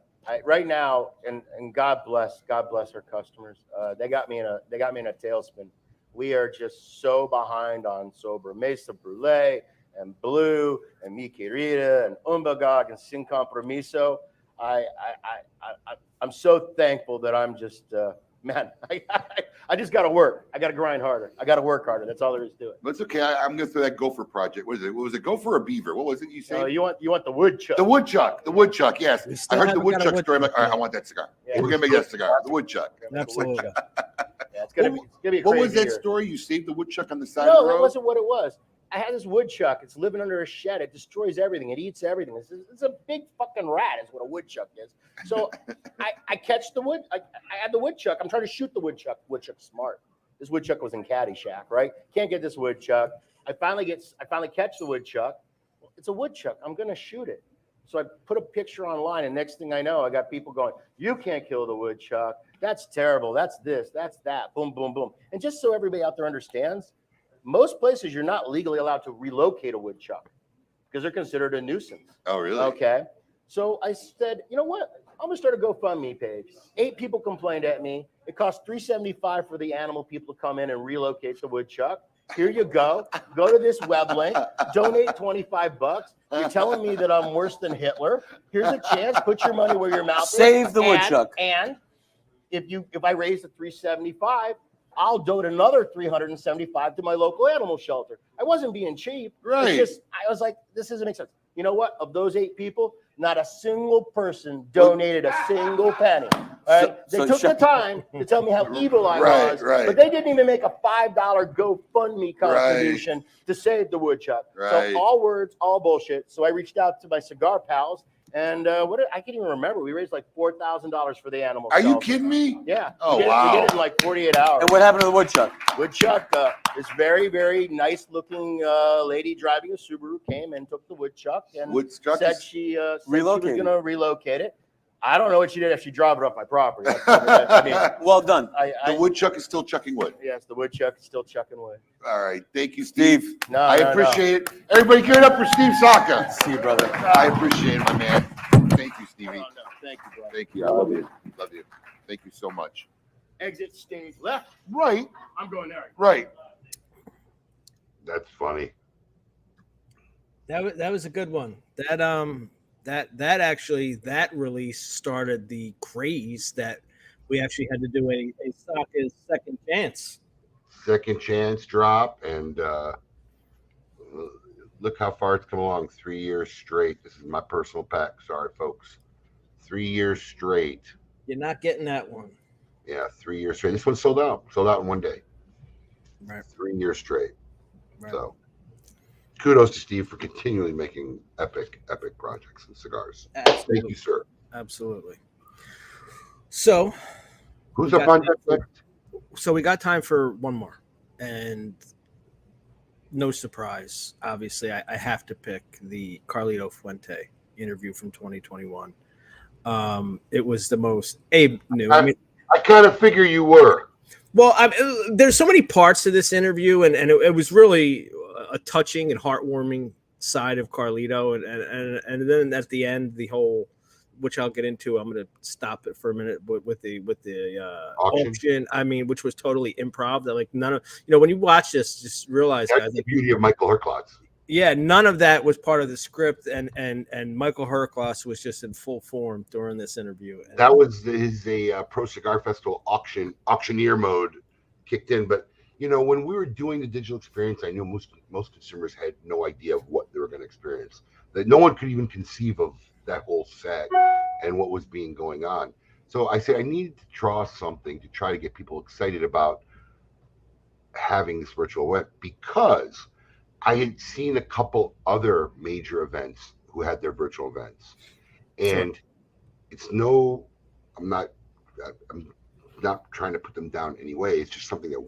right now, and God bless our customers. They got me in a tailspin. We are just so behind on Sobre Mesa Brulee and Blue and Mi Querida and Umbagog and Sin Compromiso. I'm so thankful that I'm just man. I just got to work. I got to grind harder. I got to work harder. That's all there is to it. That's okay. I'm going to throw that gopher project. What is it? Was it gopher or beaver? What was it you said? You want the woodchuck. The woodchuck. Yes. I heard the woodchuck story. I'm like, all right, yet. I want that cigar. Yeah. We're going to make that cigar. The woodchuck. Absolutely. Yeah, it's gonna be a What was crazy that year. story? You saved the woodchuck on the side of No, the that road? wasn't what it was. I had this woodchuck. It's living under a shed. It destroys everything. It eats everything. It's a big fucking rat is what a woodchuck is. So I catch the wood. I had the woodchuck. I'm trying to shoot the woodchuck. Woodchuck's smart. This woodchuck was in Caddyshack, right? Can't get this woodchuck. I finally catch the woodchuck. It's a woodchuck. I'm going to shoot it. So I put a picture online, and next thing I know, I got people going, you can't kill the woodchuck. That's terrible. That's this. That's that. Boom, boom, boom. And just so everybody out there understands, most places you're not legally allowed to relocate a woodchuck because they're considered a nuisance. Oh, really? Okay. So I said, you know what? I'm gonna start a GoFundMe page. 8 people complained at me. It cost $375 for the animal people to come in and relocate the woodchuck. Here you go. Go to this web link. Donate $25. You're telling me that I'm worse than Hitler. Here's a chance. Put your money where your mouth is. Save the woodchuck. And if I raise the $375, I'll donate another $375 to my local animal shelter. I wasn't being cheap. Right. It's just, I was like, this doesn't make sense. You know what? Of those 8 people, Not a single person donated a single penny. All right? They took the time to tell me how evil I was, but they didn't even make a $5 GoFundMe contribution to save the woodchuck. So all words, all bullshit. So I reached out to my cigar pals, and I can't even remember. We raised like $4,000 for the animal. Are you kidding me? Yeah. Oh, we did it in like 48 hours. And what happened to the woodchuck? Woodchuck, this very, very nice-looking lady driving a Subaru came and took the woodchuck and said she was going to relocate it. I don't know what she did if she drove it off my property. I mean, well done. The woodchuck is still chucking wood. Yes, the woodchuck is still chucking wood. All right. Thank you, Steve. I appreciate it. Everybody give it up for Steve Saka. See you, brother. I appreciate it, my man. Thank you, Stevie. Thank you, brother. Thank you. I love you. Love you. Thank you so much. Exit stage left. Right. I'm going there. Right. That's funny. That was a good one. That release started the craze that we actually had to do a Saka's second chance drop, and look how far it's come along. 3 years straight. This is my personal pack. Sorry, folks. 3 years straight. You're not getting that one. Yeah, 3 years straight. This one sold out in one day. Right. 3 years straight. Right. So kudos to Steve for continually making epic projects and cigars. Absolutely. Thank you, sir. Absolutely. So who's up on that next? So we got time for one more, and no surprise, obviously, I have to pick the Carlito Fuente interview from 2021. It was the most Abe knew. I kind of figure you were. Well, there's so many parts to this interview, and it was really a touching and heartwarming side of Carlito, and then at the end, the whole, which I'll get into. I'm going to stop it for a minute with the auction. I mean, which was totally improv. That like none of when you watch this, just realize that's the beauty of Michael Herklots. Yeah, none of that was part of the script, and Michael Herklots was just in full form during this interview. And that was his Pro Cigar Festival auctioneer mode kicked in. But when we were doing the digital experience, I knew most consumers had no idea of what they were going to experience. That no one could even conceive of that whole set and what was going on. So I said I needed to draw something to try to get people excited about having this virtual event, because I had seen a couple other major events who had their virtual events, and I'm not trying to put them down anyway. It's just something that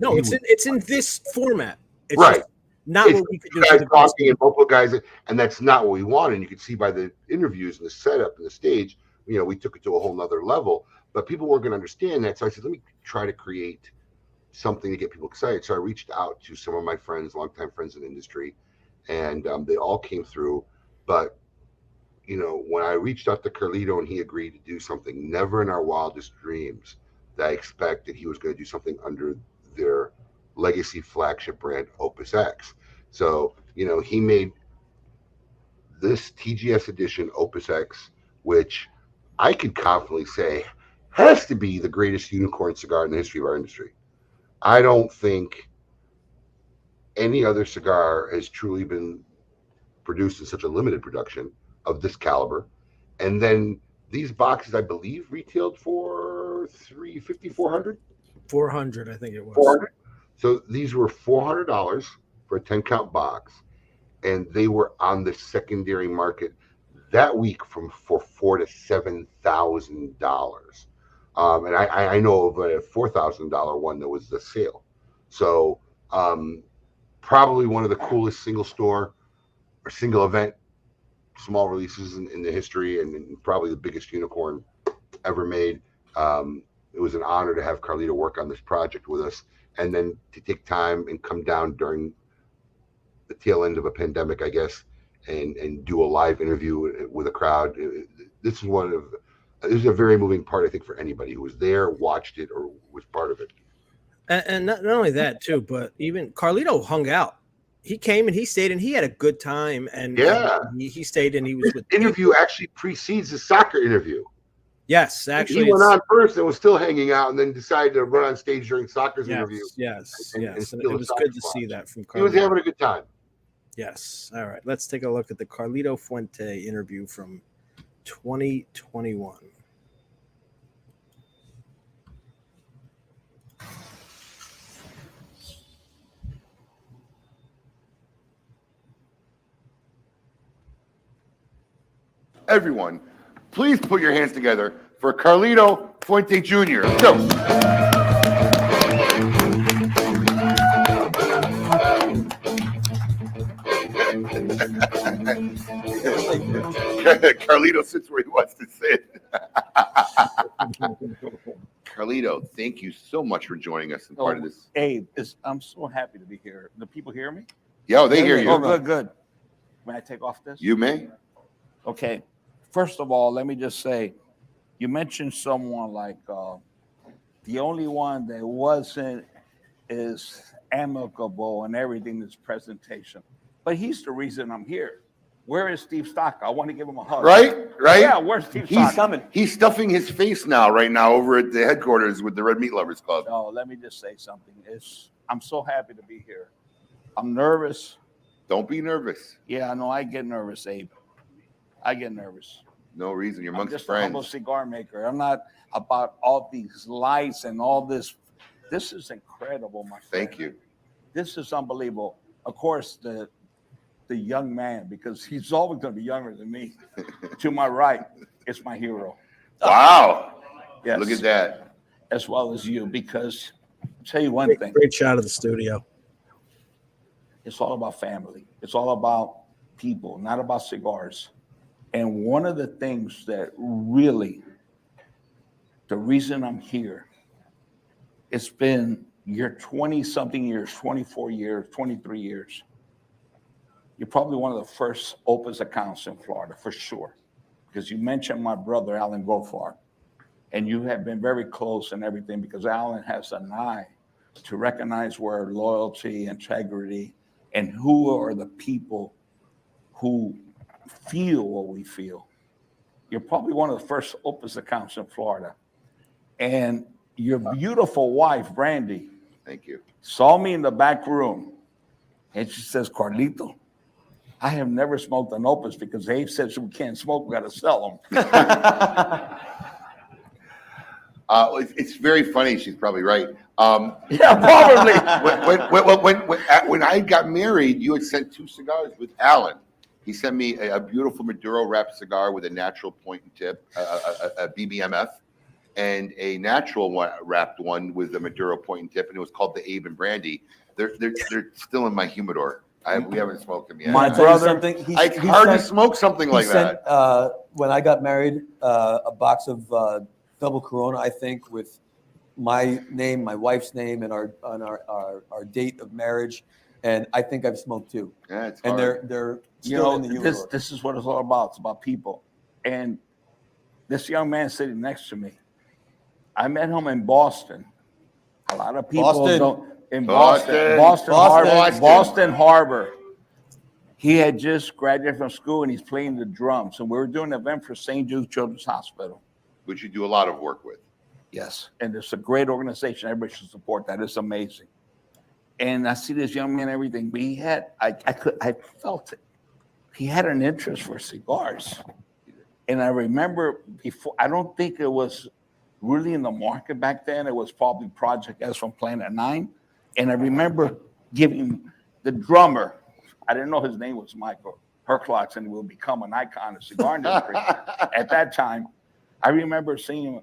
it's in this format. It's right. Not what we could do. Guys talking and multiple guys, and that's not what we want. And you can see by the interviews and the setup and the stage, we took it to a whole nother level. But people weren't going to understand that, so I said, let me try to create something to get people excited. So I reached out to some of my friends, longtime friends in the industry, and they all came through. But when I reached out to Carlito and he agreed to do something, never in our wildest dreams that I expected he was going to do something under their legacy flagship brand, Opus X. So he made this TGS edition Opus X, which I could confidently say has to be the greatest unicorn cigar in the history of our industry. I don't think any other cigar has truly been produced in such a limited production of this caliber. And then these boxes, I believe, retailed for $350, $400? $400, I think it was. $400. So these were $400 for a 10-count box, and they were on the secondary market that week for $4,000 to $7,000. And I know of a $4,000 one that was the sale. So probably one of the coolest single store or single event small releases in the history, and probably the biggest unicorn ever made. It was an honor to have Carlito work on this project with us, and then to take time and come down during the tail end of a pandemic, I guess, and do a live interview with a crowd. This is a very moving part, I think, for anybody who was there, watched it, or was part of it. And not only that too, but even Carlito hung out. He came and he stayed and he had a good time. And he stayed and he was with interview actually precedes the soccer interview. Yes, actually, he went on first and was still hanging out, and then decided to run on stage during soccer's interview. Yes. And it was good to see that from Carlito. He was having a good time. Yes. All right. Let's take a look at the Carlito Fuente interview from 2021. Everyone, please put your hands together for Carlito Fuente Jr. Go. Carlito sits where he wants to sit. Carlito, thank you so much for joining us and part of this. Abe, I'm so happy to be here. Do people hear me? Yeah, they hear you. Oh, good. May I take off this? You may. Okay. First of all, let me just say, you mentioned someone like the only one that wasn't as amicable and everything in this presentation, but he's the reason I'm here. Where is Steve Saka? I want to give him a hug. Right? Yeah, where's Steve Saka? He's coming. He's stuffing his face right now over at the headquarters with the Red Meat Lovers Club. No, let me just say something. I'm so happy to be here. I'm nervous. Don't be nervous. Yeah, I know. I get nervous, Abe. I get nervous. No reason. You're I'm amongst just friends. a humble cigar maker. I'm not about all these lights and all this. This is incredible, my friend. Thank you. This is unbelievable. Of course, the young man, because he's always going to be younger than me. To my right is my hero. Wow. Yes. Look at that. As well as you, because I'll tell you one thing. Great shot of the studio. It's all about family. It's all about people, not about cigars. And one of the things that really, the reason I'm here, it's been your 20-something years, 24 years, 23 years. You're probably one of the first Opus accounts in Florida, for sure. Because you mentioned my brother, Alan Gofar. And you have been very close and everything, because Alan has an eye to recognize where loyalty, integrity, and who are the people who feel what we feel. You're probably one of the first Opus accounts in Florida. And your beautiful wife, Brandy, thank you, saw me in the back room. And she says, Carlito, I have never smoked an Opus because Abe says we can't smoke, we got to sell them. It's very funny. She's probably right. Yeah, probably. When I got married, you had sent 2 cigars with Alan. He sent me a beautiful Maduro wrapped cigar with a natural point and tip, a BBMF, and a natural wrapped one with a Maduro point and tip, and it was called the Abe and Brandy. They're still in my humidor. We haven't smoked them yet. My brother, it's hard to smoke something like that. When I got married, a box of double Corona, I think, with my name, my wife's name, and our date of marriage. And I think I've smoked 2. Yeah, it's and hard. they're still in the humidor. This is what it's all about. It's about people. And this young man sitting next to me, I met him in Boston. A lot of people don't. In Boston Harbor. He had just graduated from school and he's playing the drums. And we were doing an event for St. Jude Children's Hospital, which you do a lot of work with. Yes, and it's a great organization. Everybody should support that. It's amazing. And I see this young man, everything. But he had, I felt it. He had an interest for cigars. And I remember before, I don't think it was really in the market back then. It was probably Project S from Planet 9. And I remember giving the drummer, I didn't know his name was Michael Herklotz, and he will become an icon of cigar industry. At that time, I remember seeing him,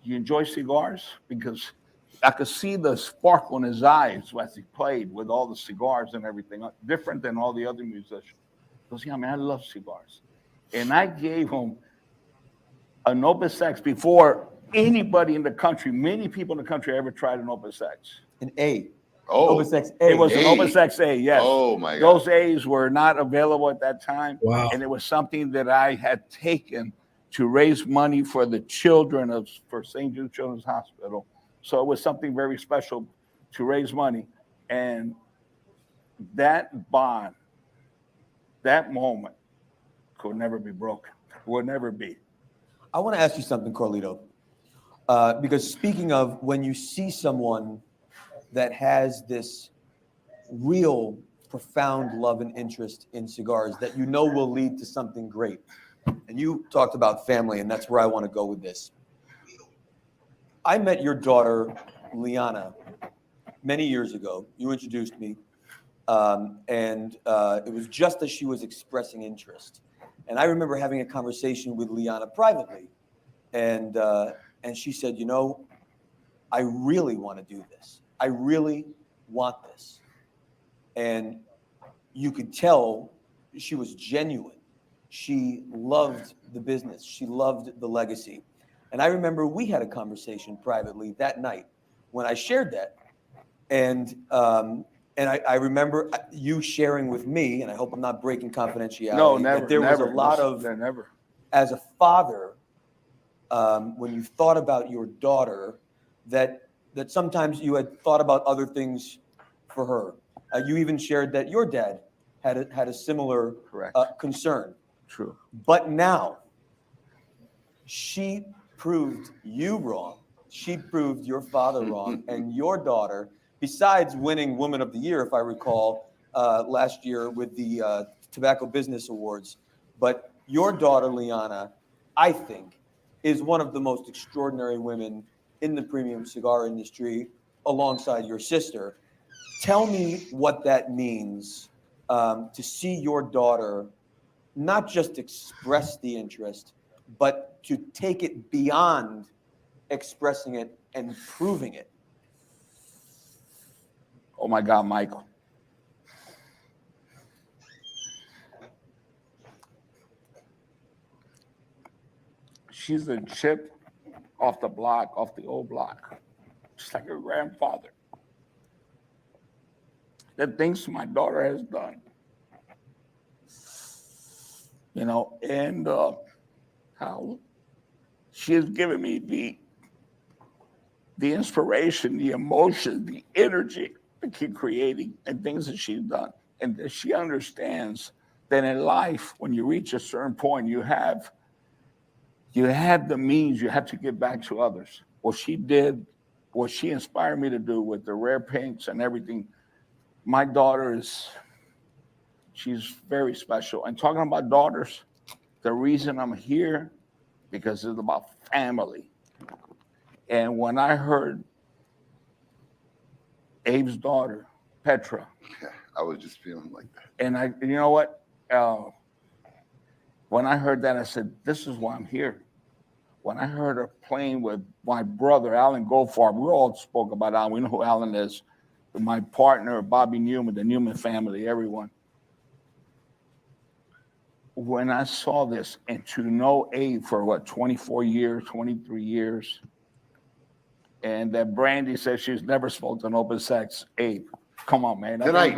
you enjoy cigars? Because I could see the sparkle in his eyes as he played with all the cigars and everything, different than all the other musicians. He goes, yeah, man, I love cigars. And I gave him an Opus X before anybody in the country, many people in the country ever tried an Opus X. An A. Oh, Opus X A. It was an Opus X A, yes. Oh, my God. Those A's were not available at that time. Wow. And it was something that I had taken to raise money for the children for St. Jude Children's Hospital. So it was something very special to raise money. And that bond, that moment could never be broken, would never be. I want to ask you something, Carlito. Because speaking of when you see someone that has this real profound love and interest in cigars that you know will lead to something great. and you talked about family, and that's where I want to go with this. I met your daughter, Liana, many years ago. You introduced me, and it was just as she was expressing interest. And I remember having a conversation with Liana privately, and she said, you know, I really want to do this. I really want this. And you could tell she was genuine. She loved the business. She loved the legacy. And I remember we had a conversation privately that night when I shared that. And I remember you sharing with me, and I hope I'm not breaking confidentiality. No, never. That there was a lot of, never. As a father, when you thought about your daughter, that sometimes you had thought about other things for her. You even shared that your dad had a similar concern. True. But now, she proved you wrong. She proved your father wrong, and your daughter, besides winning Woman of the Year, if I recall, last year with the Tobacco Business Awards, but your daughter, Liana, I think, is one of the most extraordinary women in the premium cigar industry, alongside your sister. Tell me what that means to see your daughter not just express the interest, but to take it beyond expressing it and proving it. Oh my God, Michael. She's a chip off the block, off the old block, just like her grandfather. The things my daughter has done, you know, and how she has given me the inspiration, the emotion, the energy to keep creating and things that she's done. And that she understands that in life, when you reach a certain point, you have the means, you have to give back to others. What she did, what she inspired me to do with the rare pinks and everything. My daughter she's very special. And talking about daughters, the reason I'm here, because it's about family. And when I heard Abe's daughter, Petra. Yeah, I was just feeling like that. And you know what? When I heard that, I said, this is why I'm here. When I heard her playing with my brother, Alan Goldfarb, we all spoke about Alan. We know who Alan is. My partner, Bobby Newman, the Newman family, everyone. When I saw this, and to know Abe for 24 years, 23 years, and that Brandy said she's never smoked an open sex, Abe, come on, man. Tonight.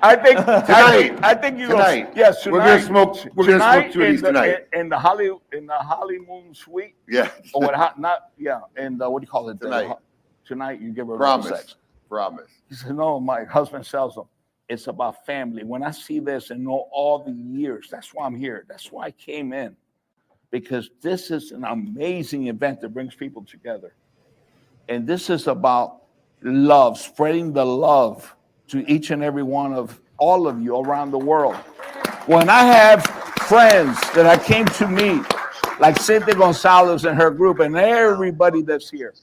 I think you tonight. Yes, tonight. We're gonna smoke two of these tonight. In the honeymoon suite. Yeah. Or what? Not yeah. And what do you call it? Tonight. Tonight you give her promise. Sex. Promise. He said, no, my husband tells them it's about family. When I see this and know all the years, that's why I'm here. That's why I came in, because this is an amazing event that brings people together. And this is about love, spreading the love to each and every one of all of you around the world. When I have friends that I came to meet, like Cynthia Gonzalez and her group and everybody that's here,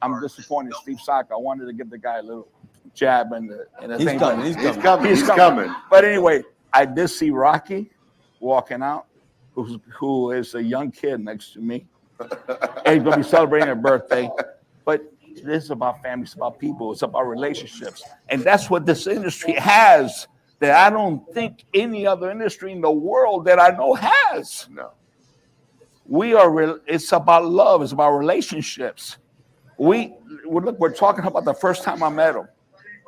I'm disappointed. Steve Saka, I wanted to give the guy a little jab and the He's thing. coming. He's coming. But anyway, I did see Rocky walking out, who is a young kid next to me. And he's going to be celebrating her birthday. But it is about family. It's about people. It's about relationships. And that's what this industry has that I don't think any other industry in the world that I know has. No. It's about love. It's about relationships. We're talking about the first time I met him.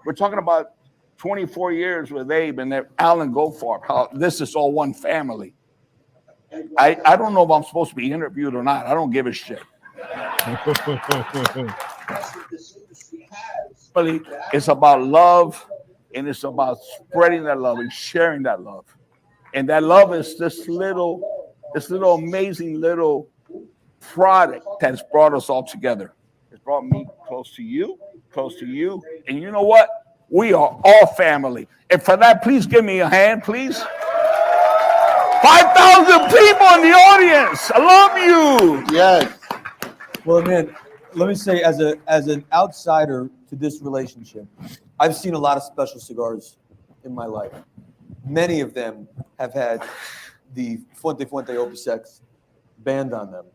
We're talking about 24 years with Abe and Alan Goldfarb, how this is all one family. I don't know if I'm supposed to be interviewed or not. I don't give a shit. But it's about love, and it's about spreading that love and sharing that love. And that love is this little amazing little product that's brought us all together. It's brought me close to you. And you know what? We are all family. And for that, please give me a hand, please. 5,000 people in the audience. I love you. Yes. Well, man, let me say, as an outsider to this relationship, I've seen a lot of special cigars in my life. Many of them have had the Fuente Opus X band on them.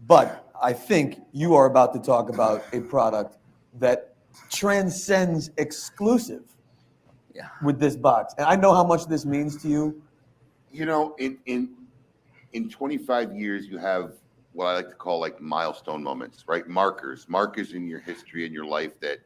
But I think you are about to talk about a product that transcends exclusive with this box. And I know how much this means to you. You know, in 25 years, you have what I like to call like milestone moments, right? Markers in your history and your life that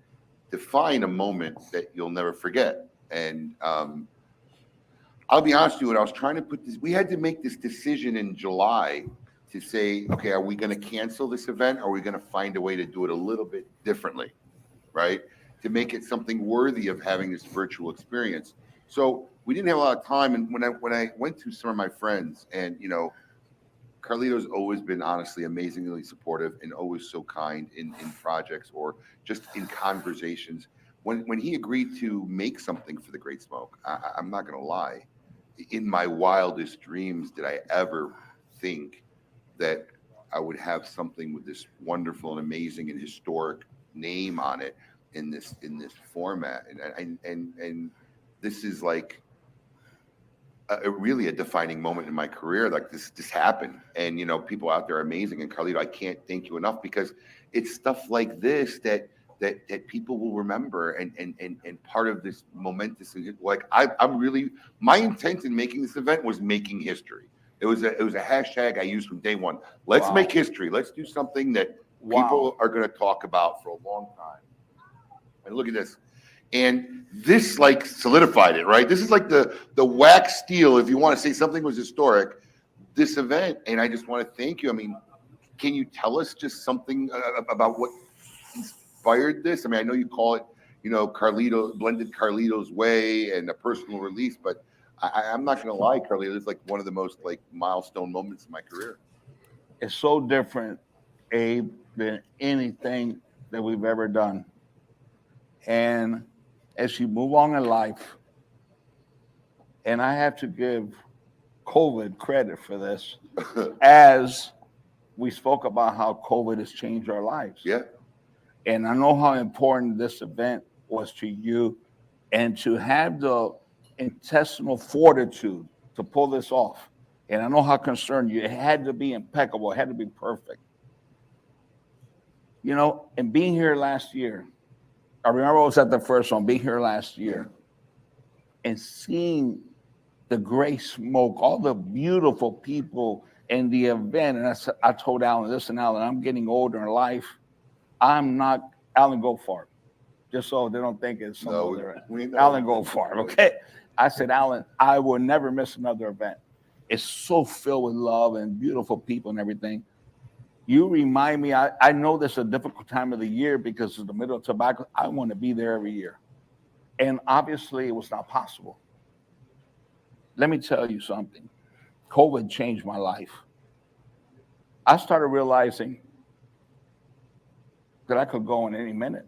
define a moment that you'll never forget. And I'll be honest with you, when I was trying to put this, we had to make this decision in July to say, okay, are we going to cancel this event? Or are we going to find a way to do it a little bit differently, right? To make it something worthy of having this virtual experience. So we didn't have a lot of time. And when I went to some of my friends, and, you know, Carlito's always been honestly amazingly supportive and always so kind in projects or just in conversations. When he agreed to make something for the Great Smoke, I'm not going to lie. In my wildest dreams, did I ever think that I would have something with this wonderful and amazing and historic name on it in this format, and this is like really a defining moment in my career. Like this happened, and you know, people out there are amazing. And Carlito, I can't thank you enough, because it's stuff like this that people will remember, and part of this momentous. Like I'm really, my intent in making this event was making history. It was a hashtag I used from day one. Let's make history. Let's do something that people are going to talk about for a long time. And look at this. And this like solidified it, right? This is like the wax steel. If you want to say something was historic, this event. And I just want to thank you. I mean, can you tell us just something about what inspired this? I mean, I know you call it, you know, blended Carlito's way and a personal release, but I'm not going to lie, Carlito, it's like one of the most like milestone moments in my career. It's so different, Abe, than anything that we've ever done. And as you move on in life, and I have to give COVID credit for this, as we spoke about how COVID has changed our lives. Yeah. And I know how important this event was to you, and to have the intestinal fortitude to pull this off. And I know how concerned you. It had to be impeccable. It had to be perfect. You know, and being here last year, I remember I was at the first one, being here last year, and seeing the Great Smoke, all the beautiful people in the event. And I told Alan, listen, Alan, I'm getting older in life. I'm not Alan Goldfarb, just so they don't think it's some other Alan Goldfarb, okay? I said, Alan, I will never miss another event. It's so filled with love and beautiful people and everything. You remind me, I know this is a difficult time of the year because it's the middle of tobacco. I want to be there every year. And obviously it was not possible. Let me tell you something. COVID changed my life. I started realizing that I could go in any minute.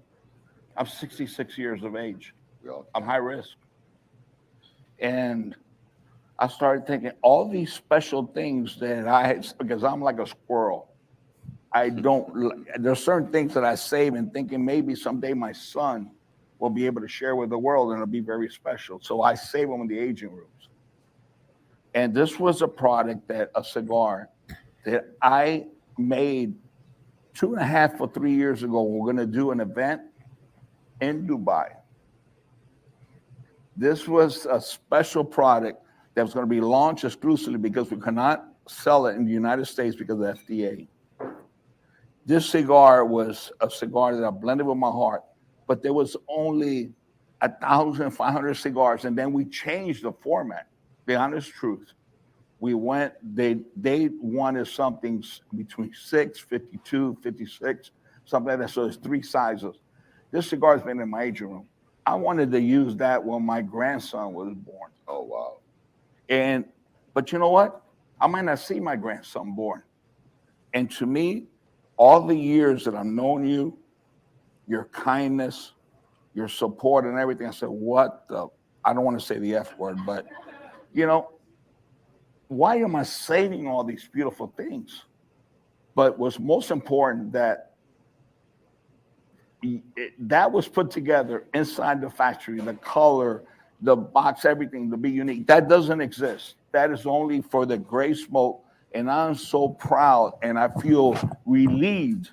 I'm 66 years of age. I'm high risk. And I started thinking all these special things that I had, because I'm like a squirrel. There's certain things that I save and thinking maybe someday my son will be able to share with the world and it'll be very special. So I save them in the aging rooms. And this was a cigar that I made 2.5 or 3 years ago. We're going to do an event in Dubai. This was a special product that was going to be launched exclusively because we cannot sell it in the United States because of the FDA. This cigar was a cigar that I blended with my heart, but there was only 1,500 cigars, and then we changed the format. The honest truth, we went. They wanted something between 6, 52, 56, something like that. So it's 3 sizes. This cigar has been in my aging room. I wanted to use that when my grandson was born. Oh, wow. But you know what? I might not see my grandson born. And to me, all the years that I've known you, your kindness, your support and everything, I said, I don't want to say the F word, but, you know, why am I saving all these beautiful things? But what's most important that that was put together inside the factory, the color, the box, everything to be unique. That doesn't exist. That is only for the gray smoke. And I'm so proud and I feel relieved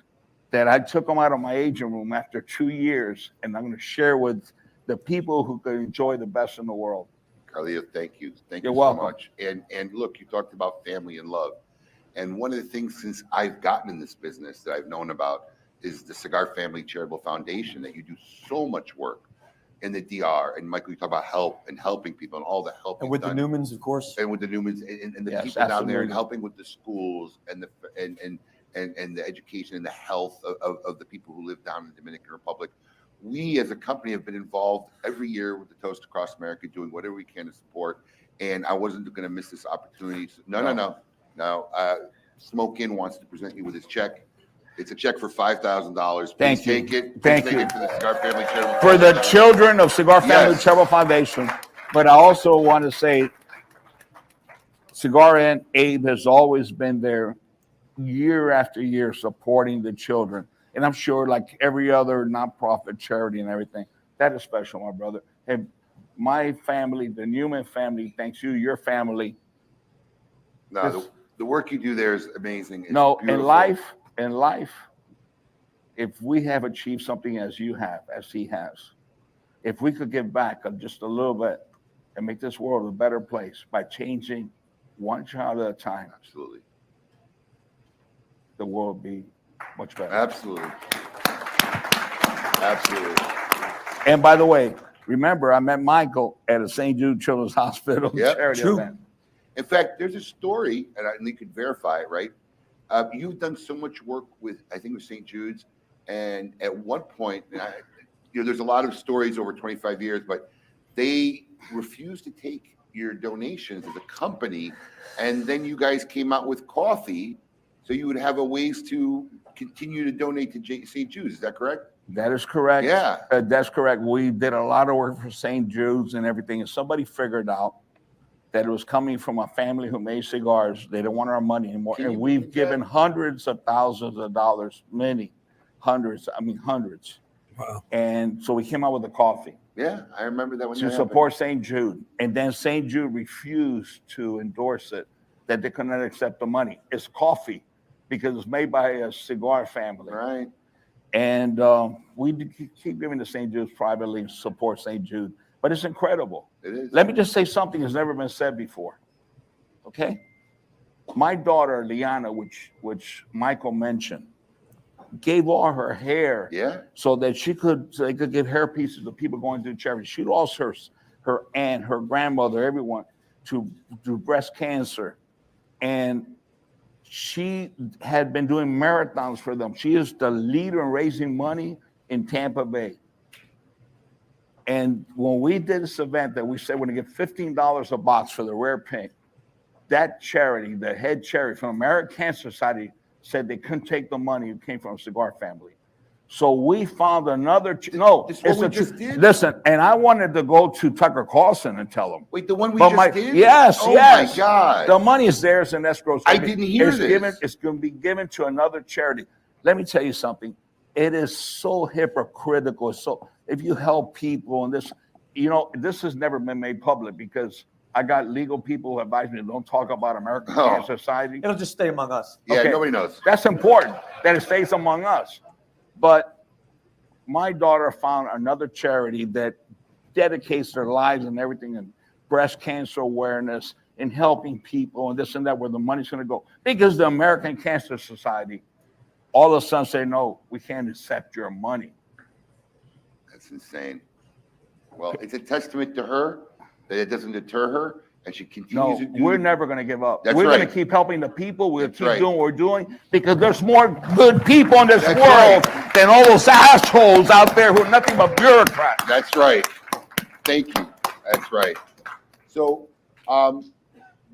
that I took them out of my agent room after 2 years, and I'm going to share with the people who could enjoy the best in the world. Carlito, thank you. Thank You're you welcome. so much. And look, you talked about family and love. And one of the things since I've gotten in this business that I've known about is the Cigar Family Charitable Foundation, that you do so much work in the DR. And Michael, you talk about help and helping people and all the help. And with the Newmans, of course. And with the Newmans and the Yes, people down there, and absolutely. helping with the schools and the education and the health of the people who live down in the Dominican Republic. We as a company have been involved every year with the Toast Across America, doing whatever we can to support. And I wasn't going to miss this opportunity. So, no. Smoke In wants to present you with his check. It's a check for $5,000. Thank you. Take it. Thank Take you. it for the Cigar Family Charitable For the Foundation. children of Cigar Family Yes. Charitable Foundation. But I also want to say, Cigar and Abe has always been there year after year supporting the children. And I'm sure like every other nonprofit charity and everything, that is special, my brother. And my family, the Newman family, thanks you, your family. No, the work you do there is amazing. It's No, beautiful. in life, if we have achieved something as you have, as he has, if we could give back just a little bit and make this world a better place by changing one child at a time, Absolutely. the world would be much better. Absolutely. Absolutely. And by the way, remember, I met Michael at a St. Jude Children's Hospital Yep, charity true. event. In fact, there's a story, and you could verify it, right? You've done so much work with, I think, with St. Jude's, and at one point, there's a lot of stories over 25 years, but they refused to take your donations as a company, and then you guys came out with coffee, so you would have a ways to continue to donate to St. Jude's. Is that correct? That is correct. Yeah. That's correct. We did a lot of work for St. Jude's and everything, and somebody figured out that it was coming from a family who made cigars. They didn't want our money anymore. Can And you we've believe given hundreds of thousands of dollars, hundreds. Wow. And so we came out with the coffee Yeah, I remember that when to that happened. support St. Jude. And then St. Jude refused to endorse it, that they could not accept the money. It's coffee because it's made by a cigar family. Right. And we keep giving to St. Jude's privately, support St. Jude. But it's incredible. It is. Let me just say something that's never been said before. Okay? My daughter, Liana, which Michael mentioned, gave all her hair Yeah. so that they could give hair pieces to people going through charity. She lost her aunt, her grandmother, everyone to breast cancer. And she had been doing marathons for them. She is the leader in raising money in Tampa Bay. And when we did this event that we said we're gonna get $15 a box for the rare pink, that charity, the head charity from American Cancer Society, said they couldn't take the money. It came from a cigar family. So we found another. This is what we just did? Listen, and I wanted to go to Tucker Carlson and tell him. Wait, the one we But just did? Yes, Oh yes. my God. The money is theirs in escrow. I didn't hear this. It's going to be given to another charity. Let me tell you something. It is so hypocritical. So if you help people and this, this has never been made public because I got legal people who advise me don't talk about American Cancer Society. It'll just stay among us. Yeah, Okay. nobody knows. That's important that it stays among us. But my daughter found another charity that dedicates their lives and everything in breast cancer awareness and helping people and this and that, where the money's going to go. Because the American Cancer Society, all of a sudden say, no, we can't accept your money. That's insane. Well, it's a testament to her that it doesn't deter her, and she continues No, to do. we're never going to give up. That's We're going right. to keep helping the people. We'll That's keep right. doing what we're doing because there's more good people in this That's world right. than all those assholes out there who are nothing but bureaucrats. That's right. Thank you. That's right. So,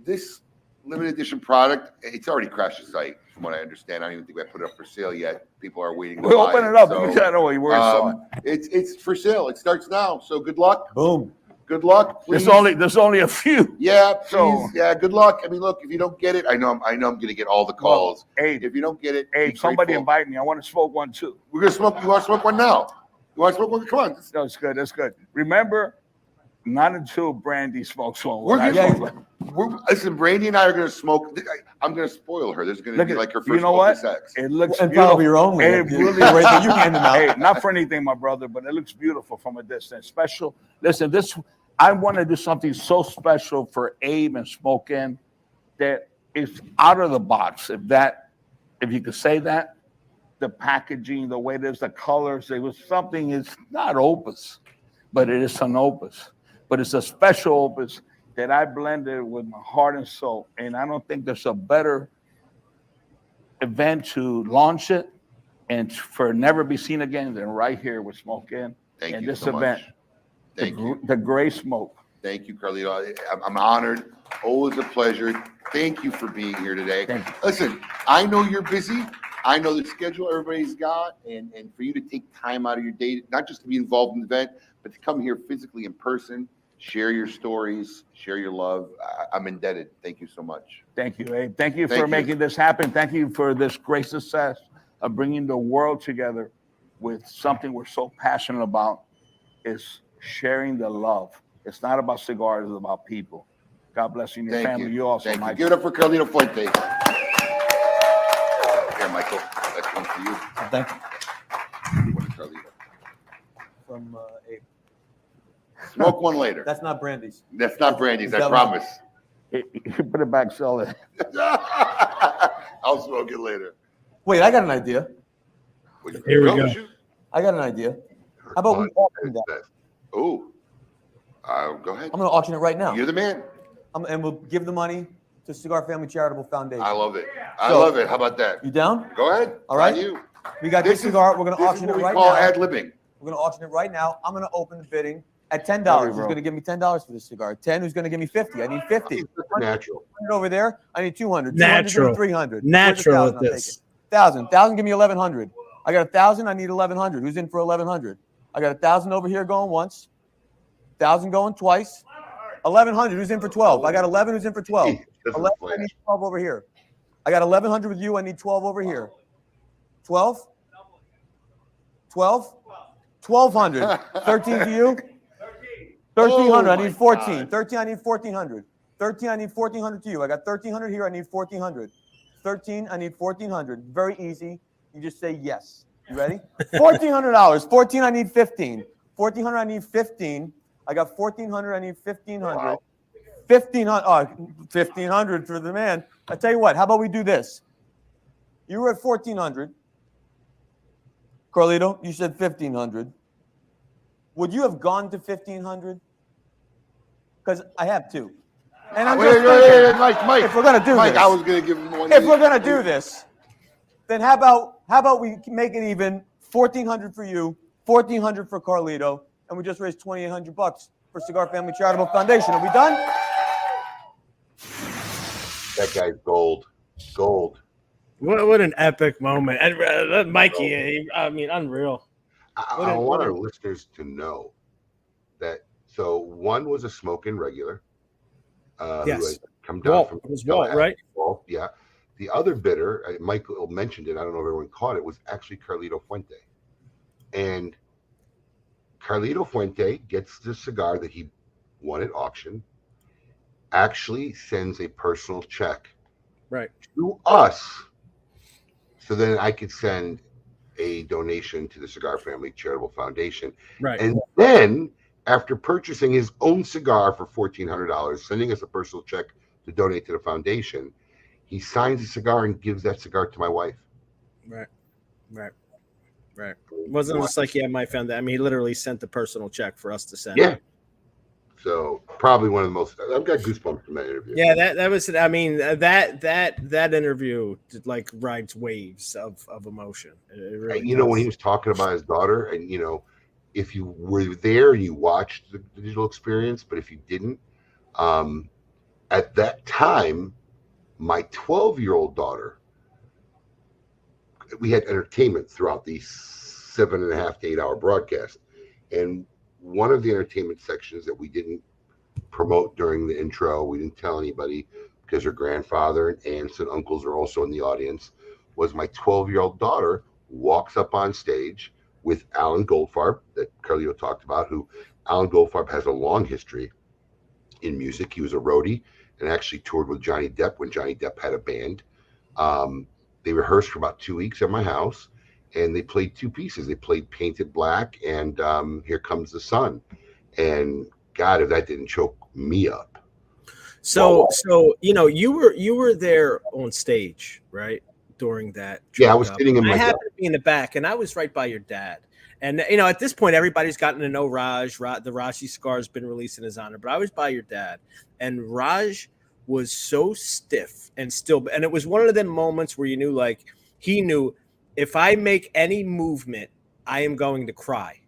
this limited edition product, it's already crashed the site, from what I understand. I don't even think we put it up for sale yet. People are waiting to We'll buy open it up. So, I don't know where you saw it. it's for sale. It starts now. So good luck. Boom. Good luck. Please. There's only a few. Yeah, please. So- Yeah, good luck. I mean, look, if you don't get it, I know I'm going to get all the calls. Hey, If you don't get it, hey, be somebody grateful. invite me. I want to smoke one too. We're going to smoke. You want to smoke one now? You want to smoke one? Come on. No, it's good. That's good. Remember, not until Brandy smokes one. We're will I gonna- smoke one. Listen, Brandy and I are going to smoke. I'm going to spoil her. This is going to Look be at- like her first you know smoke what? of sex. It looks And beautiful. probably your only. Hey, If you- really, you hand them out. Hey, not for anything, my brother, but it looks beautiful from a distance. Special. Listen, I want to do something so special for Abe and Smoke In that is out of the box. If you could say that, the packaging, the way it is, the colors, it was something. It's not opus, but it is an opus. But it's a special opus that I blended with my heart and soul. And I don't think there's a better event to launch it and for never be seen again than right here with Smoke In. Thank and you this so event. much. Thank you. The Gray Smoke. Thank you, Carlito. I'm honored. Always a pleasure. Thank you for being here today. Thank you. Listen, I know you're busy. I know the schedule everybody's got, and for you to take time out of your day, not just to be involved in the event, but to come here physically in person, share your stories, share your love. I'm indebted. Thank you so much. Thank you, Abe. Thank you Thank for you. making this happen. Thank you for this great success of bringing the world together with something we're so passionate about, is sharing the love. It's not about cigars, it's about people. God bless you and your Thank family. you. You also, Thank you. Mike. Give it up for Carlito Fuente. Here, Michael. That's one for you. Thank you. One to Carlito. From Abe. Smoke one later. That's not Brandy's. That's not Brandy's, I That promise. Put it back, sell it. I'll smoke it later. Wait, I got an idea. Here we go. I got an idea. How about we auction that? Oh, go ahead. I'm going to auction it right now. You're the man. And we'll give the money to Cigar Family Charitable Foundation. I love it. I So- love it. How about that? You down? Go ahead. All right. On you. We got this cigar. We're going to This is auction it what we right call now. ad-libbing. We're going to auction it right now. I'm going to open the bidding at $10. Sorry, Who's bro. going to give me $10 for this cigar? 10. Who's going to give me 50? I need 50. Natural. 100 over there. I need 200. Natural. 300. Natural Where's at the 1,000? I'll this. take it. 1,000. Give me 1,100. I got 1,000. I need 1,100. Who's in for 1,100? I got 1,000 over here going once. 1,000 going twice. 1,100. Who's in for 12? I got 11. Who's in for 12? This is 11. I flash. need 12 over here. I got 1,100 with you. I need 12 over here. 12. 12. 1,200. 13 to you. 1,300. I Oh, need 14. 13. I need 1,400. 13. I need 1,400 to you. I got 1,300 here. I need 1,400. 13. I need 1,400. Very easy. You just say yes. You ready? $1,400. 14. I need 15. 1,400. I need 15. I got 1,400. I need 1,500. Wow. 1,500. 1,500 for the man. I tell you what. How about we do this? You were at 1,400. Carlito, you said 1,500. Would you have gone to 1,500? Because I have two. And I'm just thinking, Mike. if we're gonna do Mike, this, I was going to give him one. if we're gonna do this, then how about we make it even? 1,400 for you, 1,400 for Carlito, and we just raised $2,800 for Cigar Family Charitable Foundation. Are we done? That guy's gold. Gold. What an epic moment. And Mikey, I mean, unreal. I want our listeners to know that. So one was a smoking regular. Who Yes. had come down Walt. from It was Walt, right? Walt, yeah. The other bidder, Michael mentioned it. I don't know if everyone caught it. Was actually Carlito Fuente, and Carlito Fuente gets the cigar that he won at auction. Actually, sends a personal check Right. to us, so then I could send a donation to the Cigar Family Charitable Foundation. Right. And then, after purchasing his own cigar for $1,400, sending us a personal check to donate to the foundation, he signs a cigar and gives that cigar to my wife. Right. It wasn't just like, yeah, my found that. I mean, he literally sent the personal check for us to send. Yeah. So probably one of the most. I've got goosebumps from that interview. Yeah, that was. I mean, that interview like rides waves of emotion. It really And, you know, when does. he was talking about his daughter, and you know, if you were there and you watched the digital experience, but if you didn't, at that time, my 12-year-old daughter, we had entertainment throughout the 7.5 to 8 hour broadcast, and one of the entertainment sections that we didn't promote during the intro, we didn't tell anybody because her grandfather and aunts and uncles are also in the audience, was my 12-year-old daughter walks up on stage with Alan Goldfarb that Carlito talked about, who Alan Goldfarb has a long history in music. He was a roadie and actually toured with Johnny Depp when Johnny Depp had a band. They rehearsed for about 2 weeks at my house, and they played two pieces. They played Painted Black and Here Comes the Sun. And God, if that didn't choke me up. So you know, you were there on stage, right? During that. Yeah, I was sitting in my. I happened to be in the back, and I was right by your dad. And you know, at this point, everybody's gotten to know Raj. The Raji cigar has been released in his honor, but I was by your dad, and Raj was so stiff and still. And it was one of them moments where you knew, like, he knew if I make any movement, I am going to cry.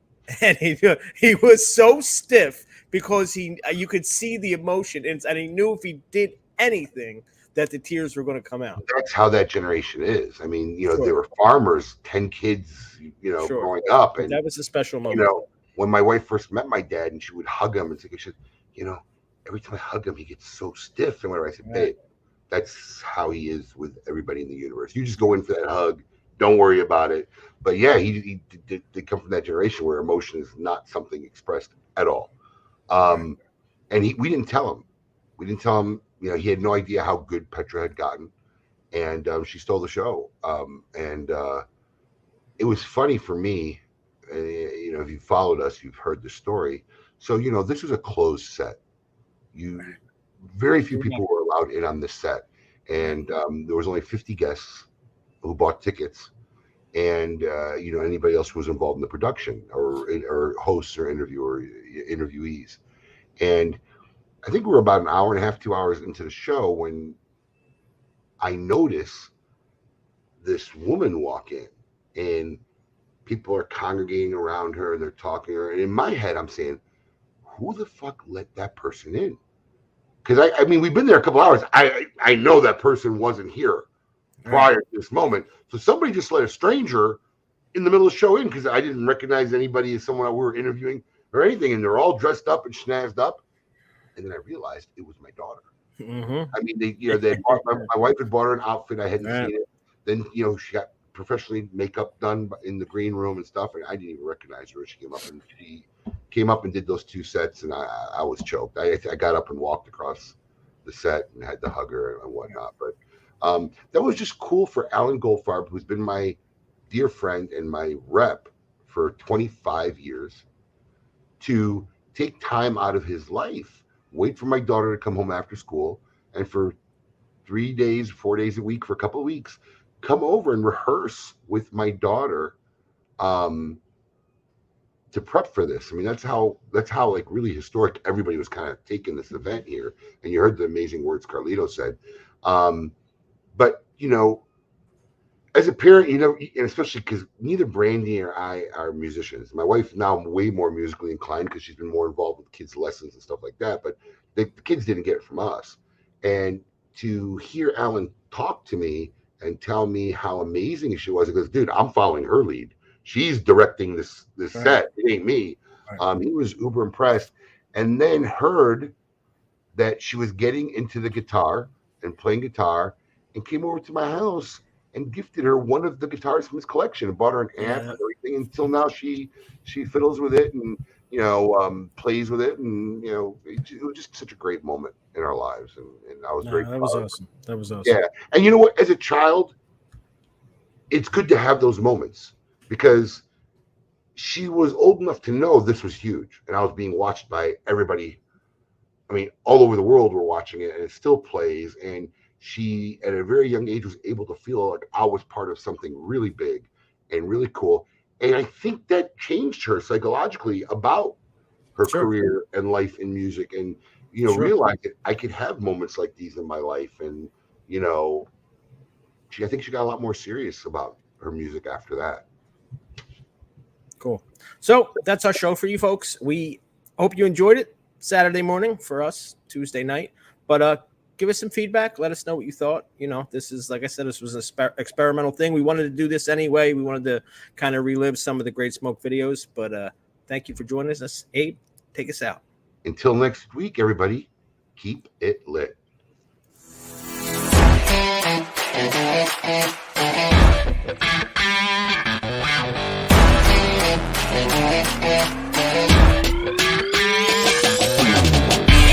And he was so stiff because you could see the emotion, and he knew if he did anything that the tears were going to come out. That's how that generation is. I mean, you know, they were farmers, 10 kids, you know, growing up. And that was a special moment. You know, when my wife first met my dad and she would hug him and say, you know, every time I hug him, he gets so stiff. And whatever, I said, babe, that's how he is with everybody in the universe. You just go in for that hug. Don't worry about it. But yeah, he did come from that generation where emotion is not something expressed at all. And we didn't tell him. You know, he had no idea how good Petra had gotten, and she stole the show. It was funny for me. You know, if you followed us, you've heard the story. So, you know, this was a closed set. Very few people were allowed in on this set, and there was only 50 guests who bought tickets, and you know, anybody else who was involved in the production or hosts or interviewees. And I think we were about an hour and a half, 2 hours into the show when I notice this woman walk in, and people are congregating around her and they're talking to her. And in my head, I'm saying, who the fuck let that person in? Because I mean, we've been there a couple hours. I know that person wasn't here prior to this moment. So somebody just let a stranger in the middle of the show in, because I didn't recognize anybody as someone we were interviewing or anything. And they're all dressed up and schnazzed up. And then I realized it was my daughter. Mm-hmm. I mean, my wife had bought her an outfit. I hadn't seen it. Then, you know, she got professionally makeup done in the green room and stuff. And I didn't even recognize her. She came up and did those two sets. And I was choked. I got up and walked across the set and had to hug her and whatnot. But that was just cool for Alan Goldfarb, who's been my dear friend and my rep for 25 years, to take time out of his life, wait for my daughter to come home after school, and for 3 days, 4 days a week, for a couple of weeks, come over and rehearse with my daughter to prep for this. I mean, that's how like really historic everybody was kind of taking this event here. And you heard the amazing words Carlito said. But, you know, as a parent, you know, and especially because neither Brandy or I are musicians. My wife now way more musically inclined because she's been more involved with kids' lessons and stuff like that. But the kids didn't get it from us. And to hear Alan talk to me and tell me how amazing she was, he goes, dude, I'm following her lead. She's directing this set. It ain't me. He was uber impressed. And then heard that she was getting into the guitar and playing guitar, and came over to my house and gifted her one of the guitars from his collection and bought her an amp and everything. Until now, she fiddles with it and, you know, plays with it. And, you know, it was just such a great moment in our lives. And I was very proud. That was awesome. That was awesome. Yeah. And you know what? As a child, it's good to have those moments, because she was old enough to know this was huge. And I was being watched by everybody. I mean, all over the world were watching it, and it still plays. And she, at a very young age, was able to feel like I was part of something really big and really cool. And I think that changed her psychologically about her career and life in music. And, you know, realized that I could have moments like these in my life. And, you know, I think she got a lot more serious about her music after that. Cool. So that's our show for you folks. We hope you enjoyed it. Saturday morning for us, Tuesday night. But give us some feedback. Let us know what you thought. You know, this is, like I said, this was an experimental thing. We wanted to do this anyway. We wanted to kind of relive some of the Great Smoke videos, but Thank you for joining us. Abe, take us out. Until next week, everybody, keep it lit.